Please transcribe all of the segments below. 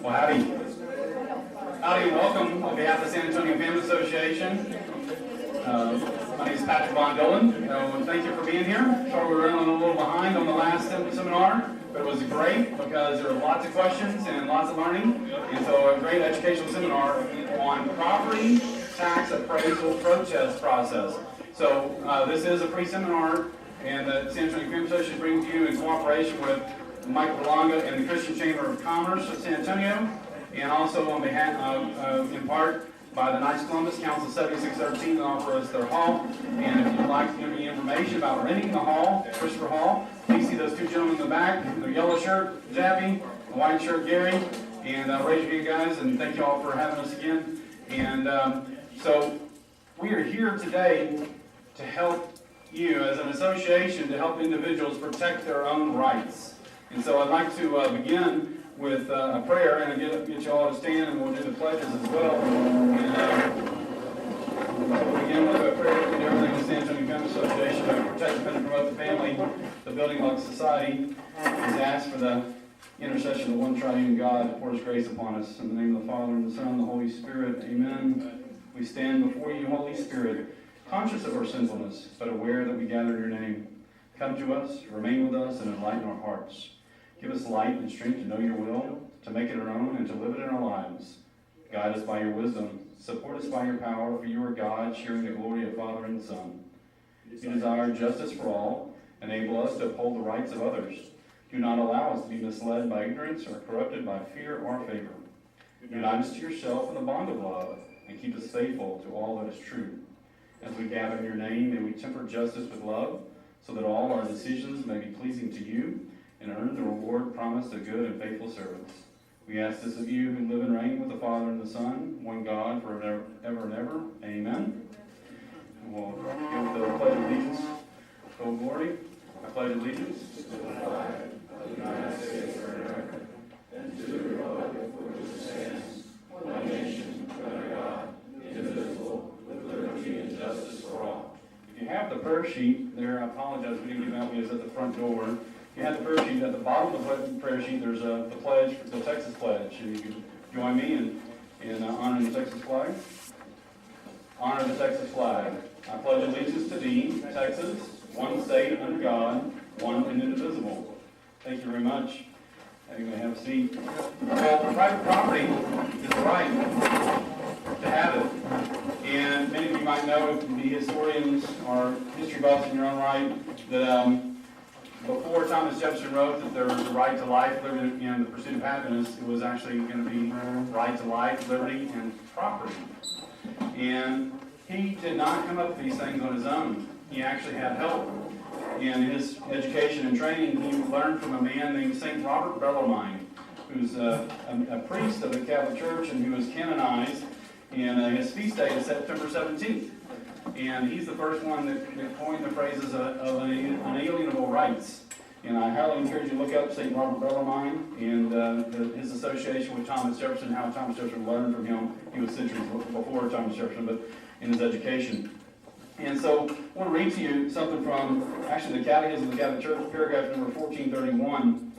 Well, howdy. Howdy and welcome on behalf of the San Antonio Family Association. My name is Patrick Von Dolan. Thank you for being here. Sorry we were running a little behind on the last seminar, but it was great because there were lots of questions and lots of learning. And so a great educational seminar on property tax appraisal protest process. So this is a free seminar, and the San Antonio Family Association brings you in cooperation with Michael Berlanga and the Christian Chamber of Commerce of San Antonio, and also on behalf of, in part, by the Knights of Columbus Council 7613 that offer us their hall. And if you'd like to give me information about renting the hall, Christopher Hall, please see those two gentlemen in the back, the yellow shirt, Jappy, the white shirt, Gary, and raise your hand, guys, and thank you all for having us again. And so we are here today to help you as an association to help individuals protect their own rights. And so I'd like to begin with a prayer, and get you all to stand, and we'll do the pledges as well. And we'll begin with a prayer to do everything with San Antonio Family Association to protect, defend, and promote the family, the building block society. Is asked for the intercession of one triune God to pour His grace upon us. In the name of the Father, and the Son, and the Holy Spirit. Amen. We stand before you, Holy Spirit, conscious of our sinfulness, but aware that we gather in your name. Come to us, remain with us, and enlighten our hearts. Give us light and strength to know your will, to make it our own, and to live it in our lives. Guide us by your wisdom. Support us by your power, for you are God, sharing the glory of Father and Son. You desire justice for all. Enable us to uphold the rights of others. Do not allow us to be misled by ignorance or corrupted by fear or favor. Unite us to yourself in the bond of love, and keep us faithful to all that is true. As we gather in your name, may we temper justice with love, so that all our decisions may be pleasing to you, and earn the reward promised to good and faithful servants. We ask this of you who live and reign with the Father and the Son, one God, forever and ever. Amen. And we'll give the pledge of allegiance. Full glory. I pledge allegiance to the flag of the United States of America, and to the republic for which it stands, one nation, under God, indivisible, with liberty and justice for all. If you have the prayer sheet there, I apologize, we didn't give out. It was at the front door. You have the prayer sheet. At the bottom of the prayer sheet, there's the pledge, the Texas pledge. And you can join me in honoring the Texas flag. Honor the Texas flag. I pledge allegiance to thee, Texas, one state under God, one and indivisible. Thank you very much. You may have a seat. Well, private property is the right to have it. And many of you might know, if you be historians or history buffs in your own right, that before Thomas Jefferson wrote that there was a right to life, liberty, and the pursuit of happiness, it was actually going to be right to life, liberty, and property. And he did not come up with these things on his own. He actually had help. In his education and training, he learned from a man named St. Robert Bellarmine, who's a priest of the Catholic Church, and who was canonized, and his feast day is September 17th. And he's the first one that coined the phrases of unalienable rights. And I highly encourage you to look up St. Robert Bellarmine and his association with Thomas Jefferson, how Thomas Jefferson learned from him. He was centuries before Thomas Jefferson, but in his education. And so I want to read to you something from, actually, the Catechism of the Catholic Church, paragraph number 1431.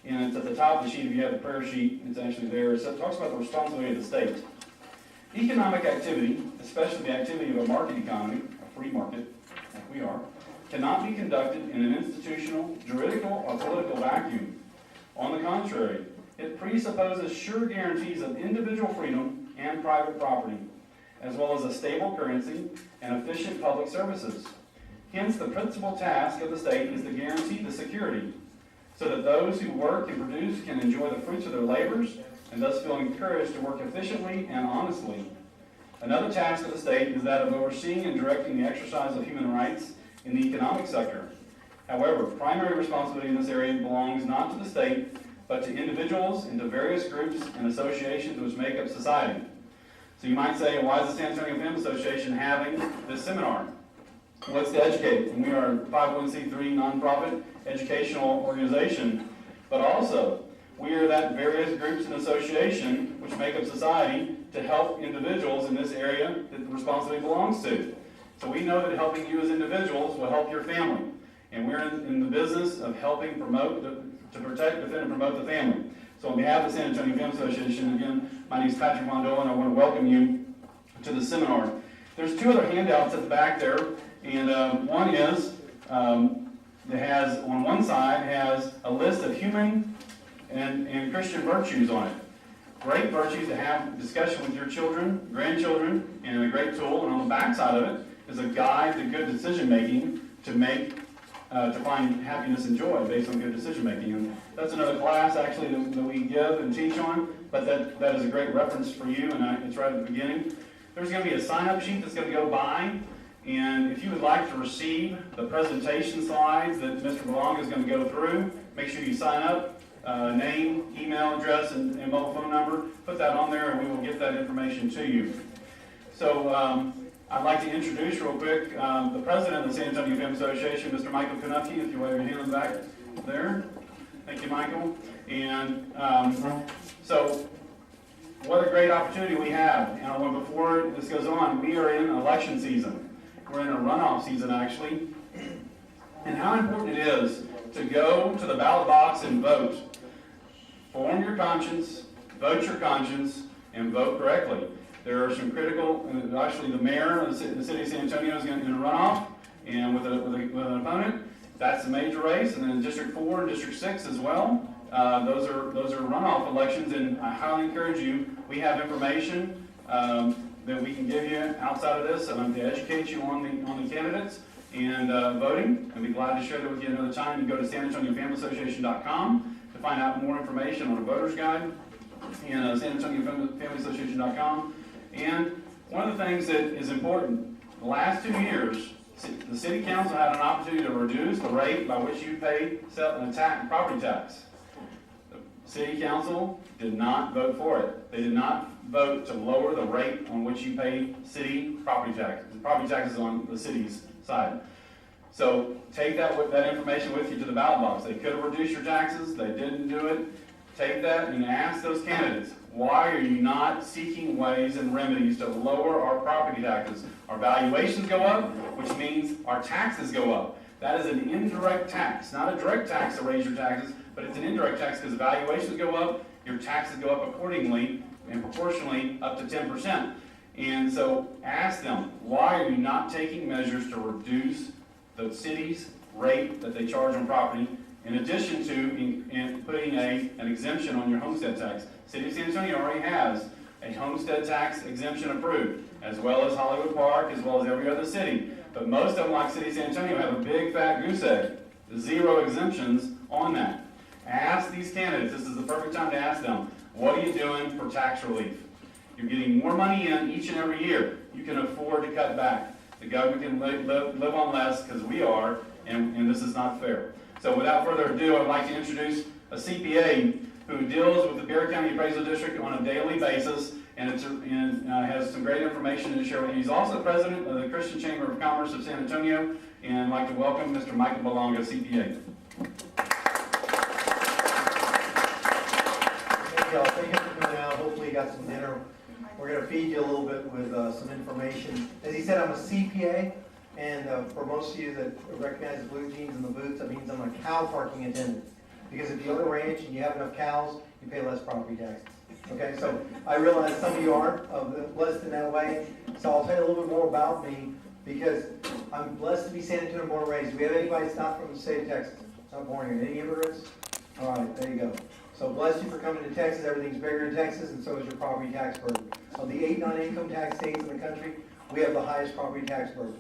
And it's at the top of the sheet. If you have the prayer sheet, it's actually there. It talks about the responsibility of the state. Economic activity, especially the activity of a market economy, a free market, like we are, cannot be conducted in an institutional, juridical, or political vacuum. On the contrary, it presupposes sure guarantees of individual freedom and private property, as well as a stable currency and efficient public services. Hence, the principal task of the state is to guarantee the security, so that those who work and produce can enjoy the fruits of their labors, and thus feel encouraged to work efficiently and honestly. Another task of the state is that of overseeing and directing the exercise of human rights in the economic sector. However, primary responsibility in this area belongs not to the state, but to individuals and to various groups and associations which make up society. So you might say, why is the San Antonio Family Association having this seminar? Well, it's to educate, and we are a 501c3 nonprofit educational organization, but also we are that various groups and association which make up society to help individuals in this area that the responsibility belongs to. So we know that helping you as individuals will help your family. And we're in the business of helping promote, to protect, defend, and promote the family. So on behalf of the San Antonio Family Association, again, my name is Patrick Mondola, and I want to welcome you to the seminar. There's two other handouts at the back there, and one is, that has, on one side, has a list of human and Christian virtues on it. Great virtues to have discussion with your children, grandchildren, and a great tool. And on the back side of it is a guide to good decision making to find happiness and joy based on good decision making. And that's another class actually that we give and teach on, but that is a great reference for you, and it's right at the beginning. There's going to be a sign-up sheet that's going to go by, and if you would like to receive the presentation slides that Mr. Belonga is going to go through, make sure you sign up. Name, email address, and mobile phone number. Put that on there and we will get that information to you. So I'd like to introduce real quick the president of the San Antonio Family Association, Mr. Michael Konupke, if you wave your hand in the back there. Thank you, Michael. And so what a great opportunity we have. And before this goes on, we are in election season. We're in a runoff season, actually. And how important it is to go to the ballot box and vote. Form your conscience, vote your conscience, and vote correctly. There are some critical, actually the mayor of the city of San Antonio is going to run off, and with an opponent. That's a major race, and then District 4 and District 6 as well. Those are runoff elections, and I highly encourage you. We have information that we can give you outside of this to educate you on the candidates and voting. I'd be glad to share that with you another time. You can go to SanAntonioFamilyAssociation.com to find out more information on a voter's guide, and SanAntonioFamilyAssociation.com. And one of the things that is important, the last 2 years, the City Council had an opportunity to reduce the rate by which you pay property tax. The City Council did not vote for it. They did not vote to lower the rate on which you pay city property taxes on the city's side. So take that information with you to the ballot box. They could have reduced your taxes. They didn't do it. Take that and ask those candidates, why are you not seeking ways and remedies to lower our property taxes? Our valuations go up, which means our taxes go up. That is an indirect tax, not a direct tax to raise your taxes, but it's an indirect tax because valuations go up, your taxes go up accordingly and proportionally up to 10%. And so ask them, why are you not taking measures to reduce the city's rate that they charge on property, in addition to putting an exemption on your homestead tax? City of San Antonio already has a homestead tax exemption approved, as well as Hollywood Park, as well as every other city. But most of them, like City of San Antonio, have a big fat goose egg. 0 exemptions on that. Ask these candidates, this is the perfect time to ask them, what are you doing for tax relief? You're getting more money in each and every year. You can afford to cut back. The government can live on less because we are, and this is not fair. So without further ado, I'd like to introduce a CPA who deals with the Bexar County Appraisal District on a daily basis, and has some great information to share with you. He's also president of the Christian Chamber of Commerce of San Antonio, and I'd like to welcome Mr. Michael Belonga, CPA. Thank you all. Thank you for coming out. Hopefully you got some dinner. We're going to feed you a little bit with some information. As he said, I'm a CPA, and for most of you that recognize the blue jeans and the boots, that means I'm a cow parking attendant. Because if you own a ranch and you have enough cows, you pay less property taxes. Okay, so I realize some of you aren't blessed in that way. So I'll tell you a little bit more about me, because I'm blessed to be San Antonio born and raised. Do we have anybody that's not from the state of Texas? Not born here. Any immigrants? All right, there you go. So bless you for coming to Texas. Everything's bigger in Texas, and so is your property tax burden. Of the 8 non-income tax states in the country, we have the highest property tax burden.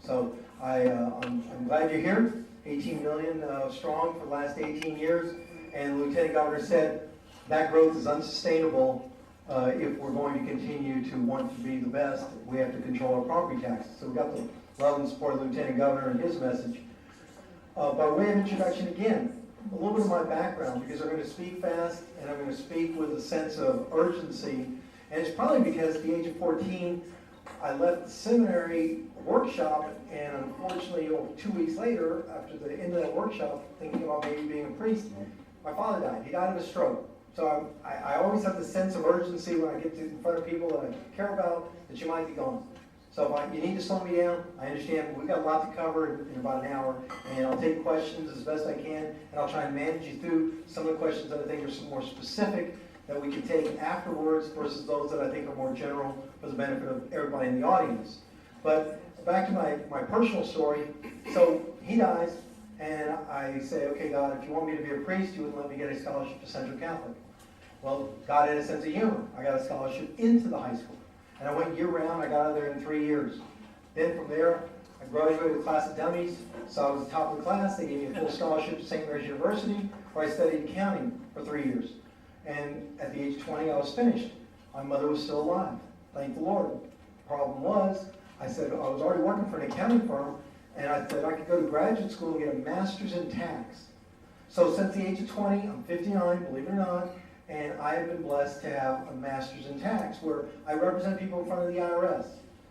So I'm glad you're here. 18 million strong for the last 18 years. And the Lieutenant Governor said that growth is unsustainable if we're going to continue to want to be the best. We have to control our property taxes. So we got the love and support of the Lieutenant Governor and his message. By way of introduction again, a little bit of my background, because I'm going to speak fast and I'm going to speak with a sense of urgency. And it's probably because at the age of 14, I left the seminary workshop, and unfortunately 2 weeks later, after the end of that workshop, thinking about maybe being a priest, my father died. He died of a stroke. So I always have the sense of urgency when I get in front of people that I care about, that you might be gone. So if you need to slow me down, I understand, we've got a lot to cover in about an hour, and I'll take questions as best I can, and I'll try and manage you through some of the questions that I think are some more specific that we can take afterwards versus those that I think are more general for the benefit of everybody in the audience. But back to my personal story. So he dies, and I say, okay, God, if you want me to be a priest, you wouldn't let me get a scholarship to Central Catholic. Well, God had a sense of humor. I got a scholarship into the high school. And I went year-round. I got out of there in 3 years. Then from there, I graduated with a class of dummies, so I was the top of the class. They gave me a full scholarship to St. Mary's University, where I studied accounting for 3 years. And at the age of 20, I was finished. My mother was still alive. Thank the Lord. The problem was, I said, I was already working for an accounting firm, and I said I could go to graduate school and get a master's in tax. So since the age of 20, I'm 59, believe it or not, and I have been blessed to have a master's in tax, where I represent people in front of the IRS.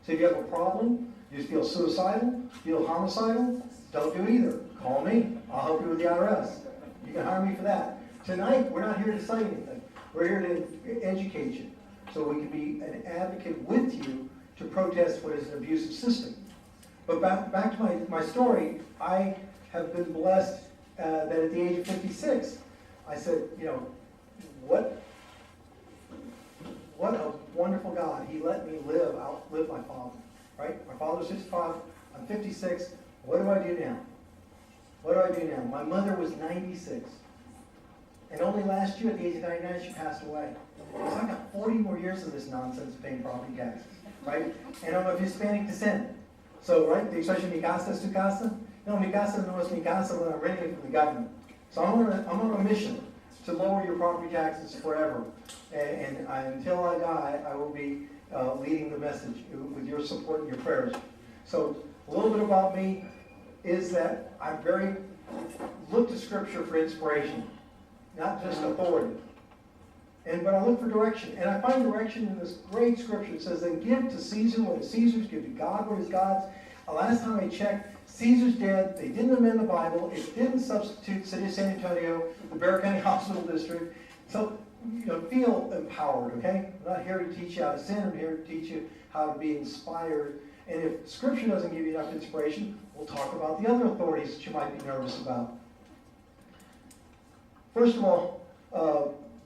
So if you have a problem, you feel suicidal, feel homicidal, don't do either. Call me. I'll help you with the IRS. You can hire me for that. Tonight, we're not here to say anything. We're here to educate you, so we can be an advocate with you to protest what is an abusive system. But back to my story, I have been blessed that at the age of 56, I said, you know, what a wonderful God. He let me outlive my father, right? My father was 65, I'm 56. What do I do now? What do I do now? My mother was 96. And only last year, at the age of 99, she passed away. So I got 40 more years of this nonsense of paying property taxes, right? And I'm of Hispanic descent. So, right, the expression, mi casa es tu casa? No, mi casa no es mi casa when I'm renting it from the government. So I'm on a mission to lower your property taxes forever. And until I die, I will be leading the message with your support and your prayers. So a little bit about me is that I look to Scripture for inspiration, not just authority. But I look for direction. And I find direction in this great Scripture. It says, then give to Caesar what is Caesar's, give to God what is God's. Last time I checked, Caesar's dead. They didn't amend the Bible. It didn't substitute City of San Antonio, the Bexar County Hospital District. So, feel empowered, okay? I'm not here to teach you how to sin. I'm here to teach you how to be inspired. And if Scripture doesn't give you enough inspiration, we'll talk about the other authorities that you might be nervous about. First of all,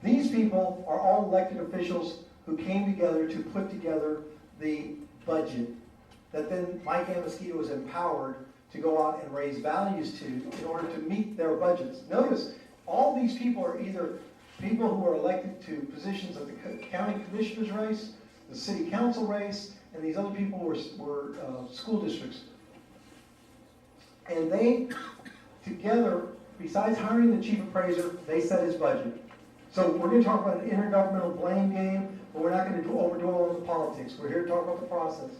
these people are all elected officials who came together to put together the budget that then Mike Amoschito was empowered to go out and raise values to in order to meet their budgets. Notice, all these people are either people who are elected to positions of the county commissioner's race, the city council race, and these other people were school districts. And they, together, besides hiring the chief appraiser, they set his budget. So we're going to talk about an intergovernmental blame game, but we're not going to overdwell on the politics. We're here to talk about the process.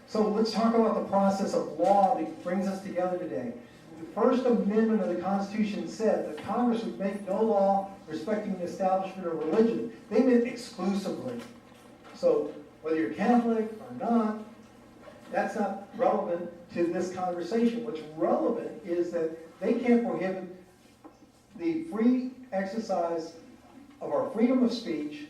So let's talk about the process of law that brings us together today. The First Amendment of the Constitution said that Congress would make no law respecting the establishment of religion. They meant exclusively. So whether you're Catholic or not, that's not relevant to this conversation. What's relevant is that they can't prohibit the free exercise of our freedom of speech,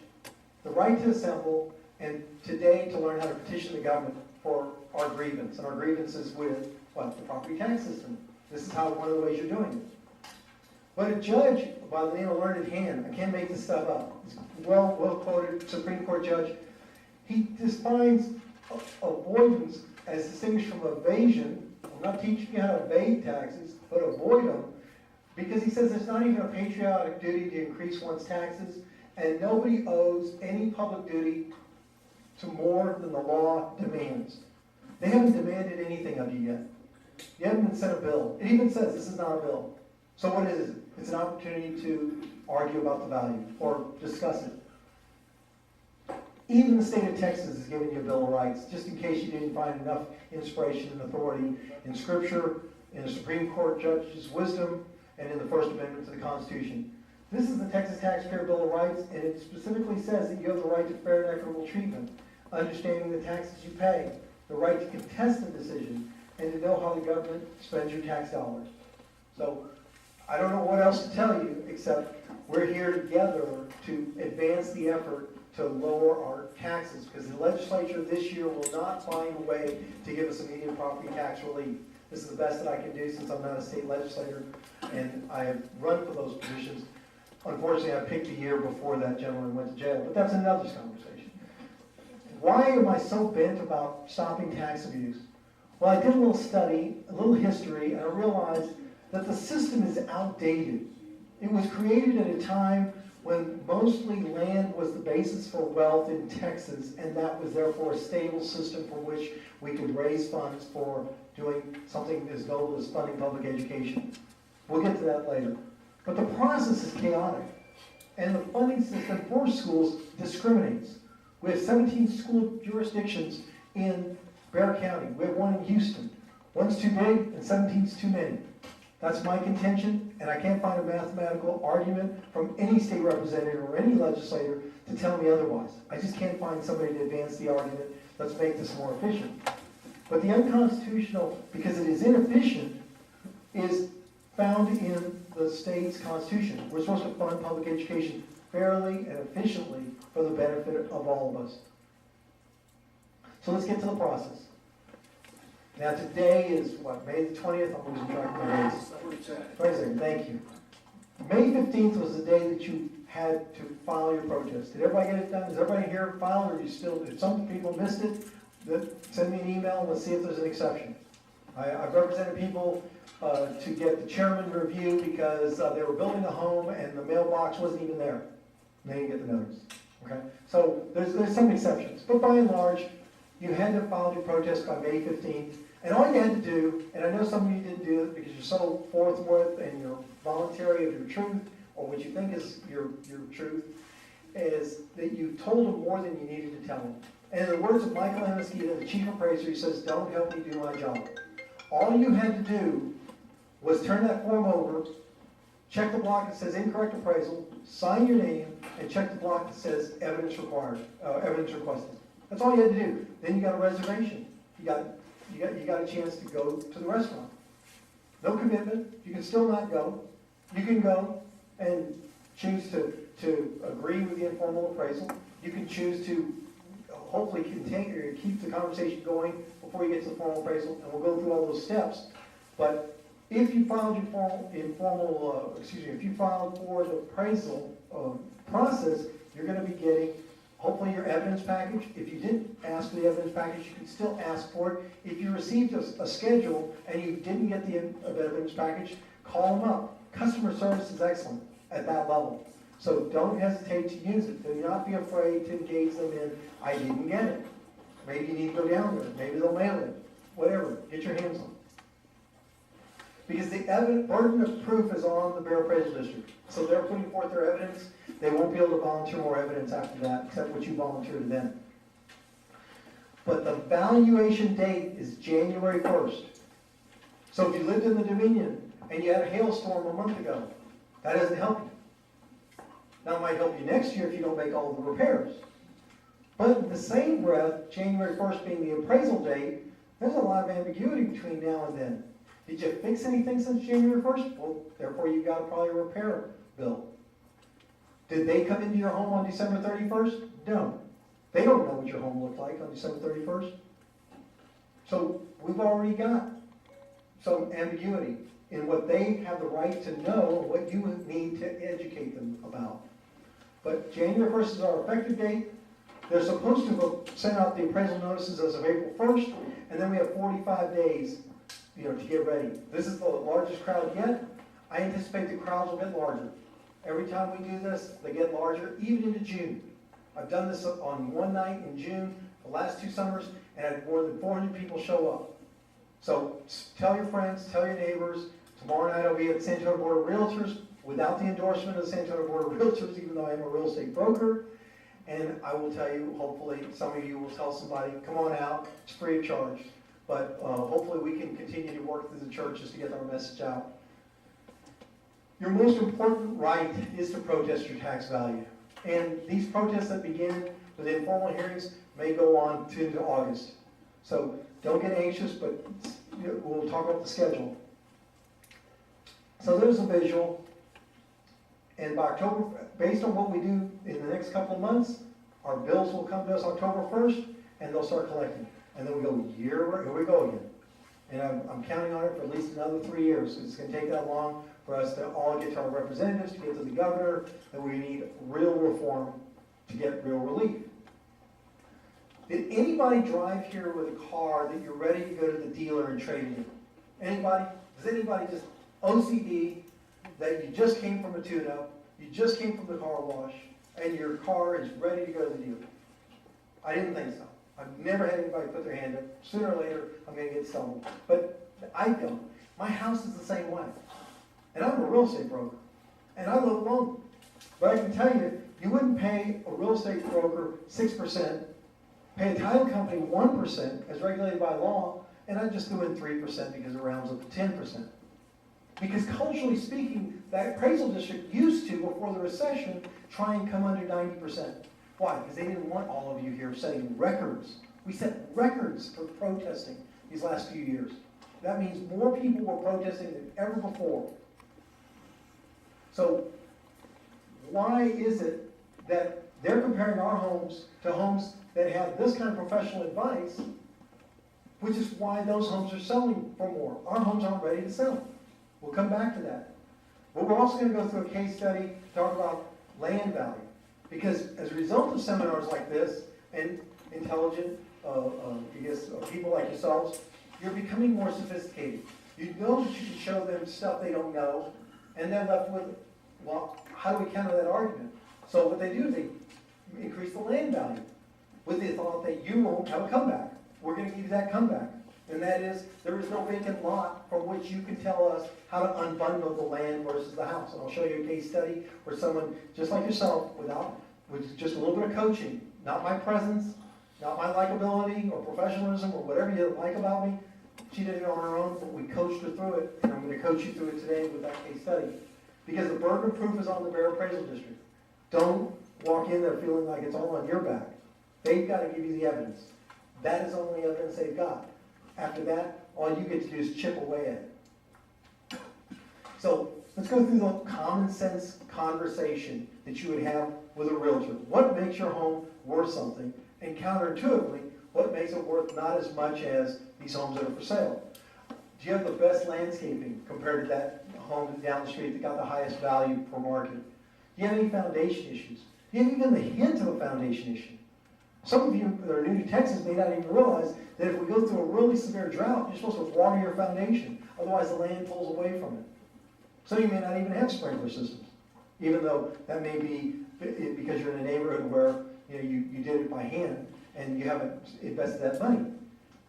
the right to assemble, and today to learn how to petition the government for our grievance. And our grievance is with, what, the property tax system. This is one of the ways you're doing it. But a judge by the name of Learned Hand, I can't make this stuff up, well quoted Supreme Court judge, he defines avoidance as distinguished from evasion. I'm not teaching you how to evade taxes, but avoid them, because he says it's not even a patriotic duty to increase one's taxes, and nobody owes any public duty to more than the law demands. They haven't demanded anything of you yet. You haven't been sent a bill. It even says this is not a bill. So what is it? It's an opportunity to argue about the value or discuss it. Even the state of Texas is giving you a Bill of Rights, just in case you didn't find enough inspiration and authority in Scripture, in the Supreme Court judge's wisdom, and in the First Amendment to the Constitution. This is the Texas Taxpayer Bill of Rights, and it specifically says that you have the right to fair and equitable treatment, understanding the taxes you pay, the right to contest the decision, and to know how the government spends your tax dollars. So I don't know what else to tell you, except we're here together to advance the effort to lower our taxes, because the legislature this year will not find a way to give us immediate property tax relief. This is the best that I can do since I'm not a state legislator, and I have run for those positions. Unfortunately, I picked a year before that gentleman went to jail, but that's another conversation. Why am I so bent about stopping tax abuse? Well, I did a little study, a little history, and I realized that the system is outdated. It was created at a time when mostly land was the basis for wealth in Texas, and that was therefore a stable system for which we could raise funds for doing something as noble as funding public education. We'll get to that later. But the process is chaotic, and the funding system for schools discriminates. We have 17 school jurisdictions in Bexar County. We have one in Houston. One's too big and 17's too many. That's my contention, and I can't find a mathematical argument from any state representative or any legislator to tell me otherwise. I just can't find somebody to advance the argument, let's make this more efficient. But the unconstitutional, because it is inefficient, is found in the state's constitution. We're supposed to fund public education fairly and efficiently for the benefit of all of us. So let's get to the process. Now today is what, May the 20th? I'm losing track of my days. 22nd, thank you. May 15th was the day that you had to file your protest. Did everybody get it done? Is everybody here filed, or you still, if some people missed it, send me an email and let's see if there's an exception. I've represented people to get the chairman review because they were building a home and the mailbox wasn't even there. And they didn't get the notice. Okay? So there's some exceptions. But by and large, you had to file your protest by May 15th. And all you had to do, and I know some of you didn't do it because you're so forthwith and you're voluntary of your truth, or what you think is your truth, is that you told them more than you needed to tell them. And in the words of Michael Anascheta, the chief appraiser, he says, "Don't help me do my job." All you had to do was turn that form over, check the block that says incorrect appraisal, sign your name, and check the block that says evidence required, evidence requested. That's all you had to do. Then you got a reservation. You got a chance to go to the restaurant. No commitment. You can still not go. You can go and choose to agree with the informal appraisal. You can choose to hopefully continue or keep the conversation going before you get to the formal appraisal, and we'll go through all those steps. But if you filed your if you filed for the appraisal process, you're going to be getting hopefully your evidence package. If you didn't ask for the evidence package, you can still ask for it. If you received a schedule and you didn't get the evidence package, call them up. Customer service is excellent at that level. So don't hesitate to use it. Do not be afraid to engage them in, I didn't get it. Maybe you need to go down there. Maybe they'll mail it. Whatever. Get your hands on it. Because the burden of proof is on the Bexar Appraisal District. So they're putting forth their evidence. They won't be able to volunteer more evidence after that, except what you volunteer to them. But the valuation date is January 1st. So if you lived in the Dominion and you had a hailstorm a month ago, that doesn't help you. Now it might help you next year if you don't make all the repairs. But in the same breath, January 1st being the appraisal date, there's a lot of ambiguity between now and then. Did you fix anything since January 1st? Well, therefore you got probably a repair bill. Did they come into your home on December 31st? No. They don't know what your home looked like on December 31st. So we've already got some ambiguity in what they have the right to know, what you need to educate them about. But January 1st is our effective date. They're supposed to send out the appraisal notices as of April 1st, and then we have 45 days, to get ready. This is the largest crowd yet. I anticipate the crowds will get larger. Every time we do this, they get larger, even into June. I've done this on one night in June, the last 2 summers, and had more than 400 people show up. So tell your friends, tell your neighbors. Tomorrow night I'll be at the San Antonio Board of Realtors without the endorsement of the San Antonio Board of Realtors, even though I am a real estate broker. And I will tell you, hopefully, some of you will tell somebody, come on out, it's free of charge. But hopefully we can continue to work through the churches to get our message out. Your most important right is to protest your tax value. And these protests that begin with informal hearings may go on into August. So don't get anxious, but we'll talk about the schedule. So there's a visual. And by October, based on what we do in the next couple of months, Our bills will come to us October 1st, and they'll start collecting. And then we go, here we go again. And I'm counting on it for at least another 3 years. It's gonna take that long for us to all get to our representatives, to get to the governor, that we need real reform to get real relief. Did anybody drive here with a car that you're ready to go to the dealer and trade in? Anybody? Does anybody just OCD that you just came from a tune-up, you just came from the car wash, and your car is ready to go to the dealer? I didn't think so. I've never had anybody put their hand up. Sooner or later, I'm going to get stumbled. But I don't. My house is the same way. And I'm a real estate broker. And I live alone. But I can tell you, you wouldn't pay a real estate broker 6%, pay a title company 1% as regulated by law, and I just do in 3% because it rounds up to 10%. Because culturally speaking, that appraisal district used to, before the recession, try and come under 90%. Why? Because they didn't want all of you here setting records. We set records for protesting these last few years. That means more people were protesting than ever before. So why is it that they're comparing our homes to homes that have this kind of professional advice, which is why those homes are selling for more? Our homes aren't ready to sell. We'll come back to that. But we're also going to go through a case study to talk about land value. Because as a result of seminars like this, and intelligent, people like yourselves, you're becoming more sophisticated. You know that you can show them stuff they don't know, and they're left with, well, how do we counter that argument? So what they do is they increase the land value with the thought that you won't have a comeback. We're going to give you that comeback. And that is, there is no vacant lot from which you can tell us how to unbundle the land versus the house. And I'll show you a case study where someone, just like yourself, with just a little bit of coaching, not my presence, not my likability or professionalism or whatever you like about me, she did it on her own, but we coached her through it, and I'm going to coach you through it today with that case study. Because the burden of proof is on the Bear Appraisal District. Don't walk in there feeling like it's all on your back. They've got to give you the evidence. That is the only evidence they've got. After that, all you get to do is chip away at it. So let's go through the common sense conversation that you would have with a realtor. What makes your home worth something? And counterintuitively, what makes it worth not as much as these homes that are for sale? Do you have the best landscaping compared to that home down the street that got the highest value per market? Do you have any foundation issues? Do you have even the hint of a foundation issue? Some of you that are new to Texas may not even realize that if we go through a really severe drought, you're supposed to water your foundation. Otherwise, the land pulls away from it. Some of you may not even have sprinkler systems, even though that may be because you're in a neighborhood where you did it by hand and you haven't invested that money.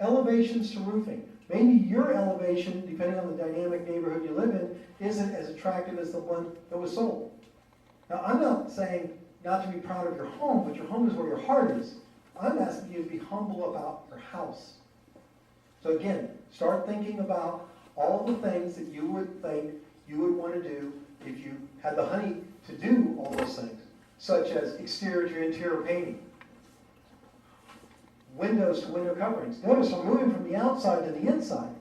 Elevations to roofing. Maybe your elevation, depending on the dynamic neighborhood you live in, isn't as attractive as the one that was sold. Now, I'm not saying not to be proud of your home, but your home is where your heart is. I'm asking you to be humble about your house. So again, start thinking about all the things that you would think you would want to do if you had the money to do all those things, such as exterior to interior painting, windows to window coverings. Notice I'm moving from the outside to the inside.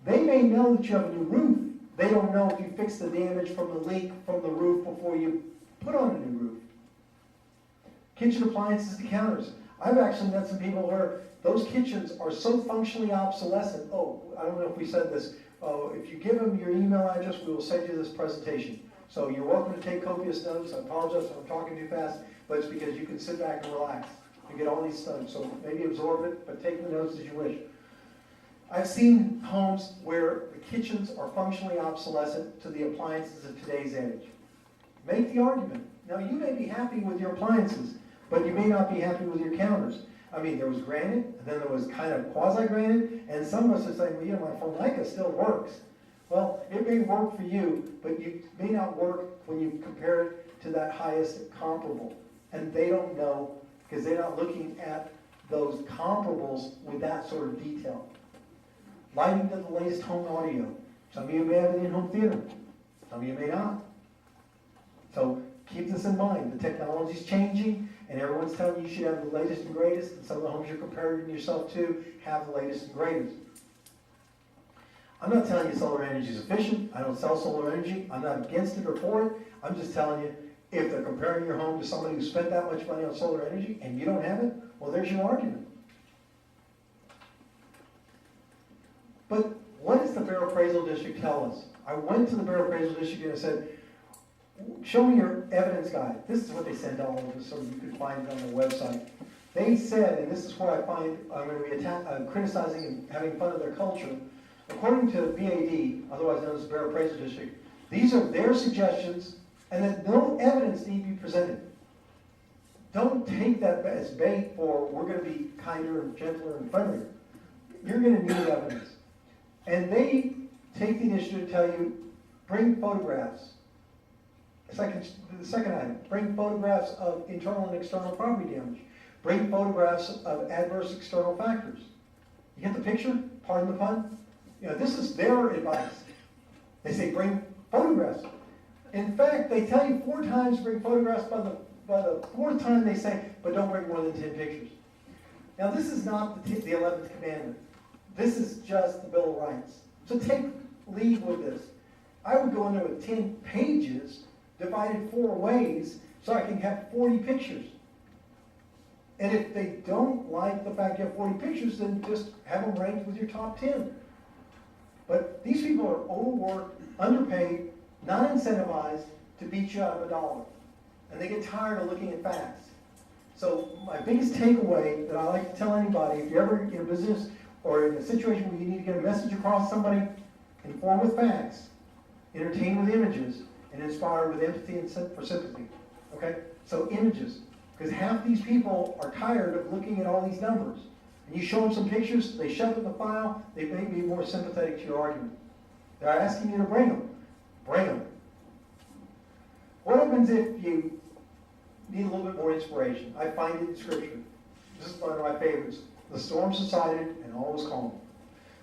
They may know that you have a new roof. They don't know if you fixed the damage from the leak from the roof before you put on a new roof. Kitchen appliances to counters. I've actually met some people where those kitchens are so functionally obsolescent. Oh, I don't know if we said this. If you give them your email address, we will send you this presentation. So you're welcome to take copious notes. I apologize if I'm talking too fast, but it's because you can sit back and relax and get all these notes. So maybe absorb it, but take the notes as you wish. I've seen homes where the kitchens are functionally obsolescent to the appliances of today's age. Make the argument. Now, you may be happy with your appliances, but you may not be happy with your counters. I mean, there was granite, and then there was kind of quasi-granite, and some of us are saying, well, my Formica still works. Well, it may work for you, but it may not work when you compare it to that highest comparable. And they don't know, because they're not looking at those comparables with that sort of detail. Lighting to the latest home audio. Some of you may have an in-home theater. Some of you may not. So keep this in mind. The technology's changing, and everyone's telling you you should have the latest and greatest, and some of the homes you're comparing yourself to have the latest and greatest. I'm not telling you solar energy is efficient. I don't sell solar energy. I'm not against it or for it. I'm just telling you, If they're comparing your home to somebody who spent that much money on solar energy and you don't have it, well, there's your argument. But what does the Bear Appraisal District tell us? I went to the Bear Appraisal District and I said, show me your evidence guide. This is what they sent all of us so you could find it on their website. They said, and this is where I find I'm going to be criticizing and having fun of their culture, according to BAD, otherwise known as the Bear Appraisal District, these are their suggestions and that no evidence need be presented. Don't take that as bait for we're going to be kinder and gentler and friendlier. You're going to need evidence. And they take the initiative to tell you, bring photographs. The second item, bring photographs of internal and external property damage. Bring photographs of adverse external factors. You get the picture? Pardon the pun? You know, this is their advice. They say bring photographs. In fact, they tell you 4 times to bring photographs. By the 4th time they say, but don't bring more than 10 pictures. Now this is not the 11th commandment. This is just the Bill of Rights. So take lead with this. I would go in there with 10 pages divided 4 ways so I can have 40 pictures. And if they don't like the fact you have 40 pictures, then just have them ranked with your top 10. But these people are overworked, underpaid, not incentivized to beat you out of a dollar. And they get tired of looking at facts. So my biggest takeaway that I like to tell anybody, if you're ever in a business or in a situation where you need to get a message across to somebody, inform with facts, entertain with images, and inspire with empathy and for sympathy. Okay? So images. Because half these people are tired of looking at all these numbers. And you show them some pictures, they shove it in the file, they may be more sympathetic to your argument. They're asking you to bring them. Bring them. What happens if you need a little bit more inspiration? I find it in Scripture. This is one of my favorites. The storm subsided and all was calm.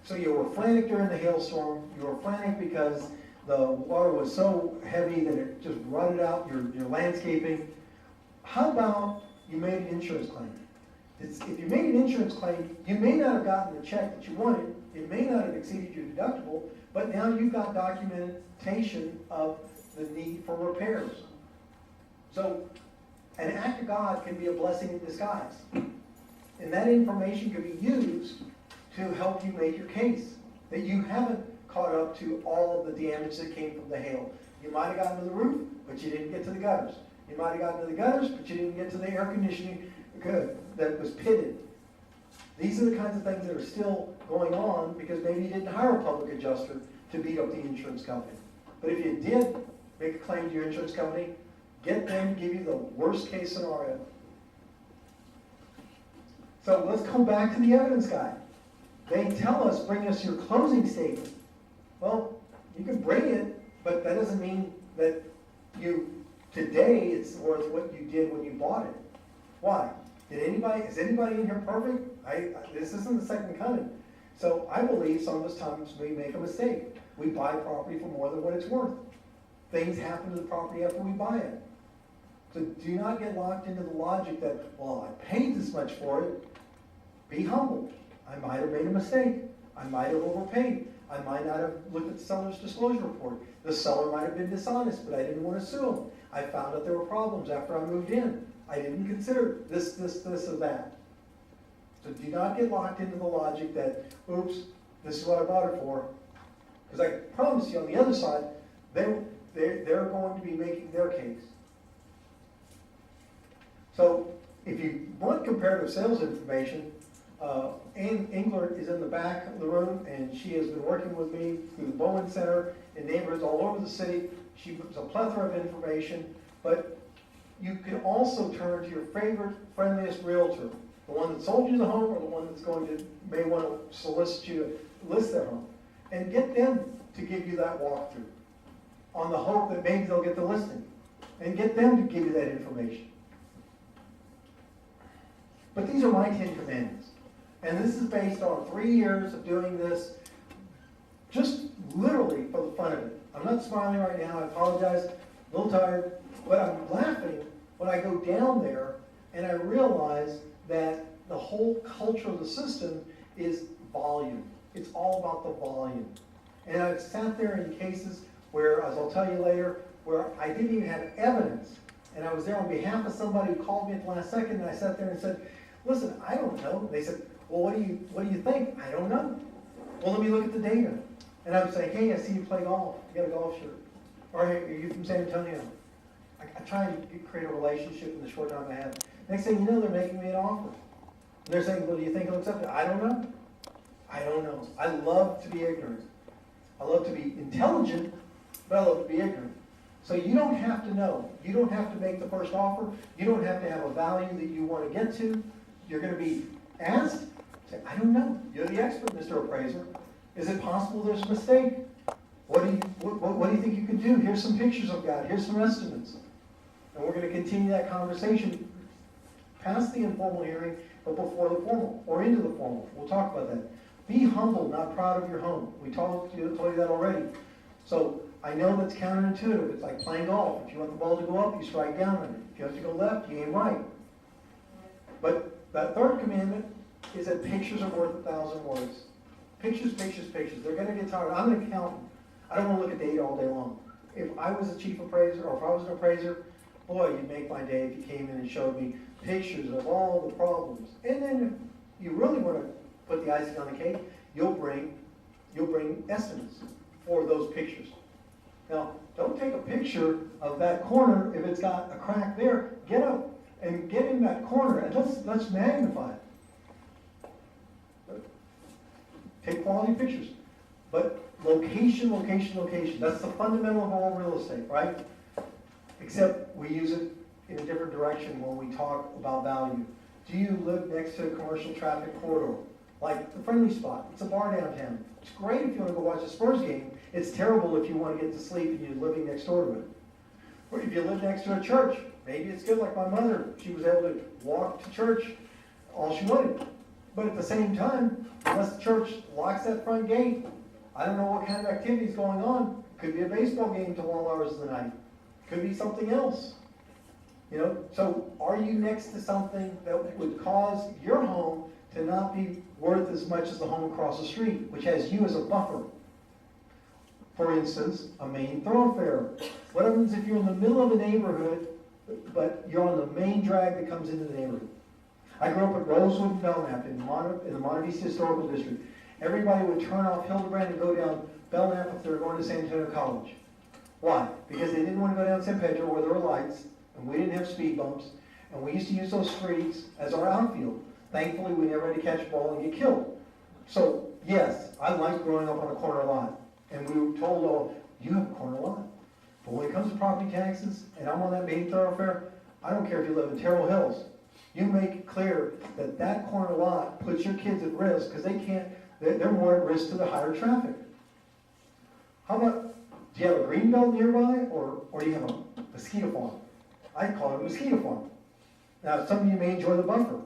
So you were frantic during the hailstorm. You were frantic because the water was so heavy that it just rotted out your landscaping. How about you made an insurance claim? If you made an insurance claim, you may not have gotten the check that you wanted. It may not have exceeded your deductible, but now you've got documentation of the need for repairs. So an act of God can be a blessing in disguise. And that information can be used to help you make your case. That you haven't caught up to all of the damage that came from the hail. You might have gotten to the roof, but you didn't get to the gutters. You might have gotten to the gutters, but you didn't get to the air conditioning that was pitted. These are the kinds of things that are still going on because maybe you didn't hire a public adjuster to beat up the insurance company. But if you did make a claim to your insurance company, get them to give you the worst case scenario. So let's come back to the evidence guide. They tell us, bring us your closing statement. Well, you can bring it, but that doesn't mean that today it's worth what you did when you bought it. Why? Is anybody in here perfect? This isn't the second coming. So I believe some of us times we make a mistake. We buy property for more than what it's worth. Things happen to the property after we buy it. So do not get locked into the logic that, well, I paid this much for it. Be humble. I might have made a mistake. I might have overpaid. I might not have looked at the seller's disclosure report. The seller might have been dishonest, but I didn't want to sue him. I found out there were problems after I moved in. I didn't consider this, or that. So do not get locked into the logic that, oops, this is what I bought it for. Because I promise you on the other side, they're going to be making their case. So if you want comparative sales information, Ann Engler is in the back of the room, and she has been working with me through the Bowman Center in neighborhoods all over the city. She puts a plethora of information, but you can also turn to your favorite, friendliest realtor, the one that sold you the home or the one that's may want to solicit you to list their home, and get them to give you that walkthrough on the hope that maybe they'll get the listing, and get them to give you that information. But these are my 10 commandments. And this is based on 3 years of doing this, just literally for the fun of it. I'm not smiling right now, I apologize, a little tired, but I'm laughing when I go down there and I realize that the whole culture of the system is volume. It's all about the volume. And I've sat there in cases where, as I'll tell you later, where I didn't even have evidence and I was there on behalf of somebody who called me at the last second, and I sat there and said, listen, I don't know. And they said, well, what do you think? I don't know. Well, let me look at the data. And I would say, hey, I see you play golf. You got a golf shirt. Or hey, are you from San Antonio? I try and create a relationship in the short time I have. Next thing you know, they're making me an offer. And they're saying, well, do you think he'll accept it? I don't know. I don't know. I love to be ignorant. I love to be intelligent, but I love to be ignorant. So you don't have to know. You don't have to make the first offer. You don't have to have a value that you want to get to. You're going to be asked, say, I don't know. You're the expert, Mr. Appraiser. Is it possible there's a mistake? What do you think you can do? Here's some pictures I've got. Here's some estimates. And we're going to continue that conversation past the informal hearing, but before the formal, or into the formal. We'll talk about that. Be humble, not proud of your home. We told you that already. So I know that's counterintuitive. It's like playing golf. If you want the ball to go up, you strike down on it. If you have to go left, you aim right. But that third commandment is that pictures are worth 1,000 words. Pictures, pictures, pictures. They're going to get tired. I'm an accountant. I don't want to look at data all day long. If I was a chief appraiser, or if I was an appraiser, boy, you'd make my day if you came in and showed me pictures of all the problems. And then if you really want to put the icing on the cake, you'll bring estimates for those pictures. Now, don't take a picture of that corner if it's got a crack there. Get up and get in that corner and let's magnify it. Take quality pictures. But location, location, location. That's the fundamental of all real estate, right? Except we use it in a different direction when we talk about value. Do you live next to a commercial traffic corridor? Like the Friendly Spot. It's a bar downtown. It's great if you want to go watch a Spurs game. It's terrible if you want to get to sleep and you're living next door to it. Or if you live next to a church, maybe it's good like my mother. She was able to walk to church all she wanted. But at the same time, unless the church locks that front gate, I don't know what kind of activity is going on. Could be a baseball game till all hours of the night. Could be something else. You know, so are you next to something that would cause your home to not be worth as much as the home across the street, which has you as a buffer? For instance, a main thoroughfare. What happens if you're in the middle of a neighborhood, but you're on the main drag that comes into the neighborhood? I grew up at Rosewood and Belknap in the Monte Vista Historical District. Everybody would turn off Hildebrand and go down Belknap if they were going to San Antonio College. Why? Because they didn't want to go down San Pedro where there were lights, and we didn't have speed bumps, and we used to use those streets as our outfield. Thankfully, we never had to catch a ball and get killed. So, yes, I liked growing up on a corner lot. And we were told, oh, you have a corner lot. But when it comes to property taxes, and I'm on that main thoroughfare, I don't care if you live in Terrell Hills. You make it clear that that corner lot puts your kids at risk because they're more at risk to the higher traffic. How about, do you have a green belt nearby, or do you have a mosquito farm? I call it a mosquito farm. Now, some of you may enjoy the buffer.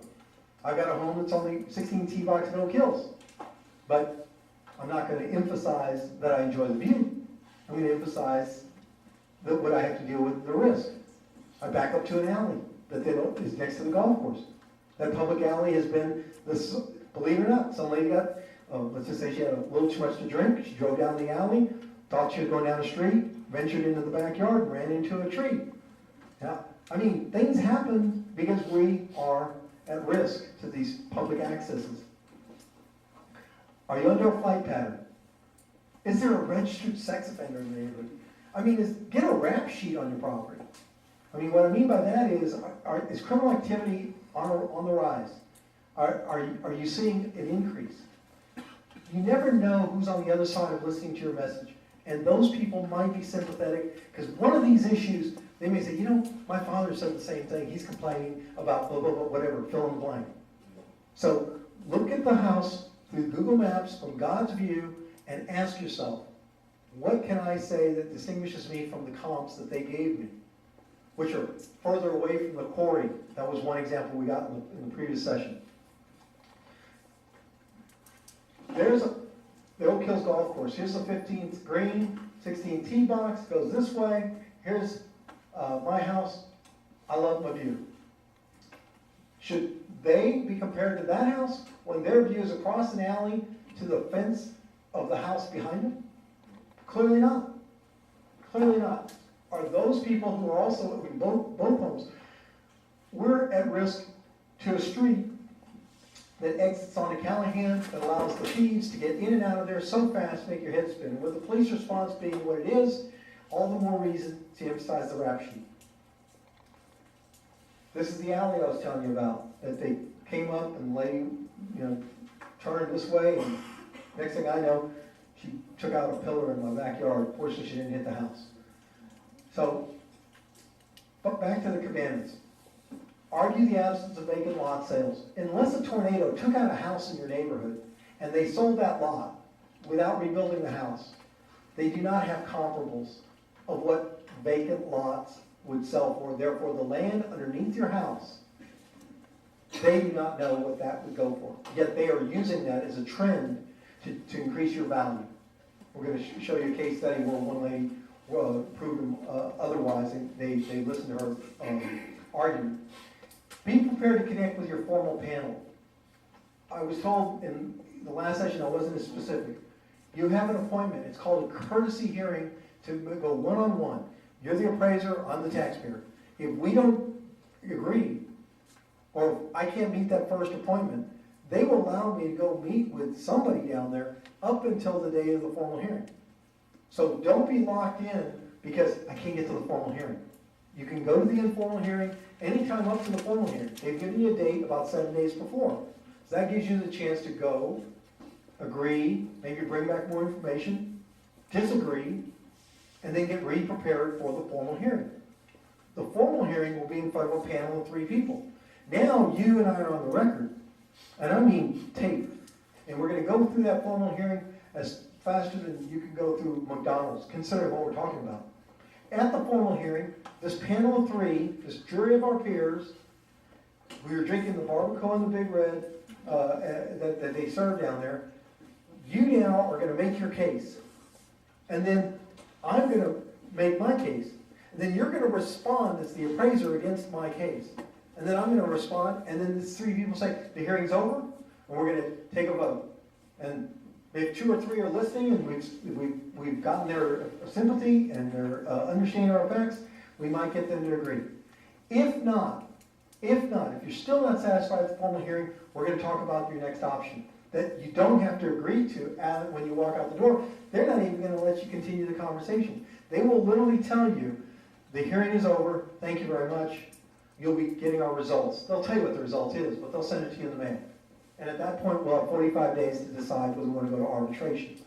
I've got a home that's only 16 tee box, no kills. But I'm not going to emphasize that I enjoy the view. I'm going to emphasize that what I have to deal with, the risk. I back up to an alley that is next to the golf course. That public alley has been, believe it or not, some lady got, let's just say she had a little too much to drink. She drove down the alley, thought she was going down the street, ventured into the backyard, and ran into a tree. Now, I mean, things happen because we are at risk to these public accesses. Are you under a flight pattern? Is there a registered sex offender in the neighborhood? I mean, get a rap sheet on your property. I mean, what I mean by that is criminal activity on the rise? Are you seeing an increase? You never know who's on the other side of listening to your message. And those people might be sympathetic, because one of these issues, they may say, you know, my father said the same thing. He's complaining about blah, blah, blah, whatever, fill in the blank. So look at the house through Google Maps from God's view and ask yourself, what can I say that distinguishes me from the comps that they gave me, which are further away from the quarry? That was one example we got in the previous session. There's the Oak Hills Golf Course. Here's the 15th green, 16 tee box, goes this way. Here's my house. I love my view. Should they be compared to that house when their view is across an alley to the fence of the house behind them? Clearly not. Clearly not. are those people who are also in both homes. We're at risk to a street that exits onto Callahan, that allows the thieves to get in and out of there so fast, make your head spin. With the police response being what it is, all the more reason to emphasize the rap sheet. This is the alley I was telling you about, that they came up and the lady, turned this way, and next thing I know, she took out a pillar in my backyard. Fortunately, she didn't hit the house. So, but back to the commandments. Argue the absence of vacant lot sales. Unless a tornado took out a house in your neighborhood and they sold that lot without rebuilding the house, they do not have comparables of what vacant lots would sell for. Therefore, the land underneath your house, they do not know what that would go for. Yet they are using that as a trend to increase your value. We're going to show you a case study where one lady proved them otherwise. They listened to her argument. Be prepared to connect with your formal panel. I was told in the last session, I wasn't as specific. You have an appointment. It's called a courtesy hearing to go one-on-one. You're the appraiser, I'm the taxpayer. If we don't agree, or if I can't meet that first appointment, they will allow me to go meet with somebody down there up until the day of the formal hearing. So don't be locked in because I can't get to the formal hearing. You can go to the informal hearing anytime up to the formal hearing. They've given you a date about 7 days before. So that gives you the chance to go, agree, maybe bring back more information, disagree, and then get re-prepared for the formal hearing. The formal hearing will be in front of a panel of 3 people. Now you and I are on the record, and I mean tape, and we're going to go through that formal hearing as faster than you can go through McDonald's, considering what we're talking about. At the formal hearing, this panel of 3, this jury of our peers, we were drinking the barbacoa and the Big Red that they serve down there. You now are going to make your case. And then I'm going to make my case. And then you're going to respond as the appraiser against my case. And then I'm going to respond, and then these 3 people say, the hearing's over, and we're going to take a vote. And if 2 or 3 are listening, and we've gotten their sympathy and their understanding of our facts, we might get them to agree. If not, if you're still not satisfied with the formal hearing, we're going to talk about your next option that you don't have to agree to when you walk out the door. They're not even going to let you continue the conversation. They will literally tell you, the hearing is over, thank you very much, you'll be getting our results. They'll tell you what the result is, but they'll send it to you in the mail. And at that point, we'll have 45 days to decide whether we want to go to arbitration.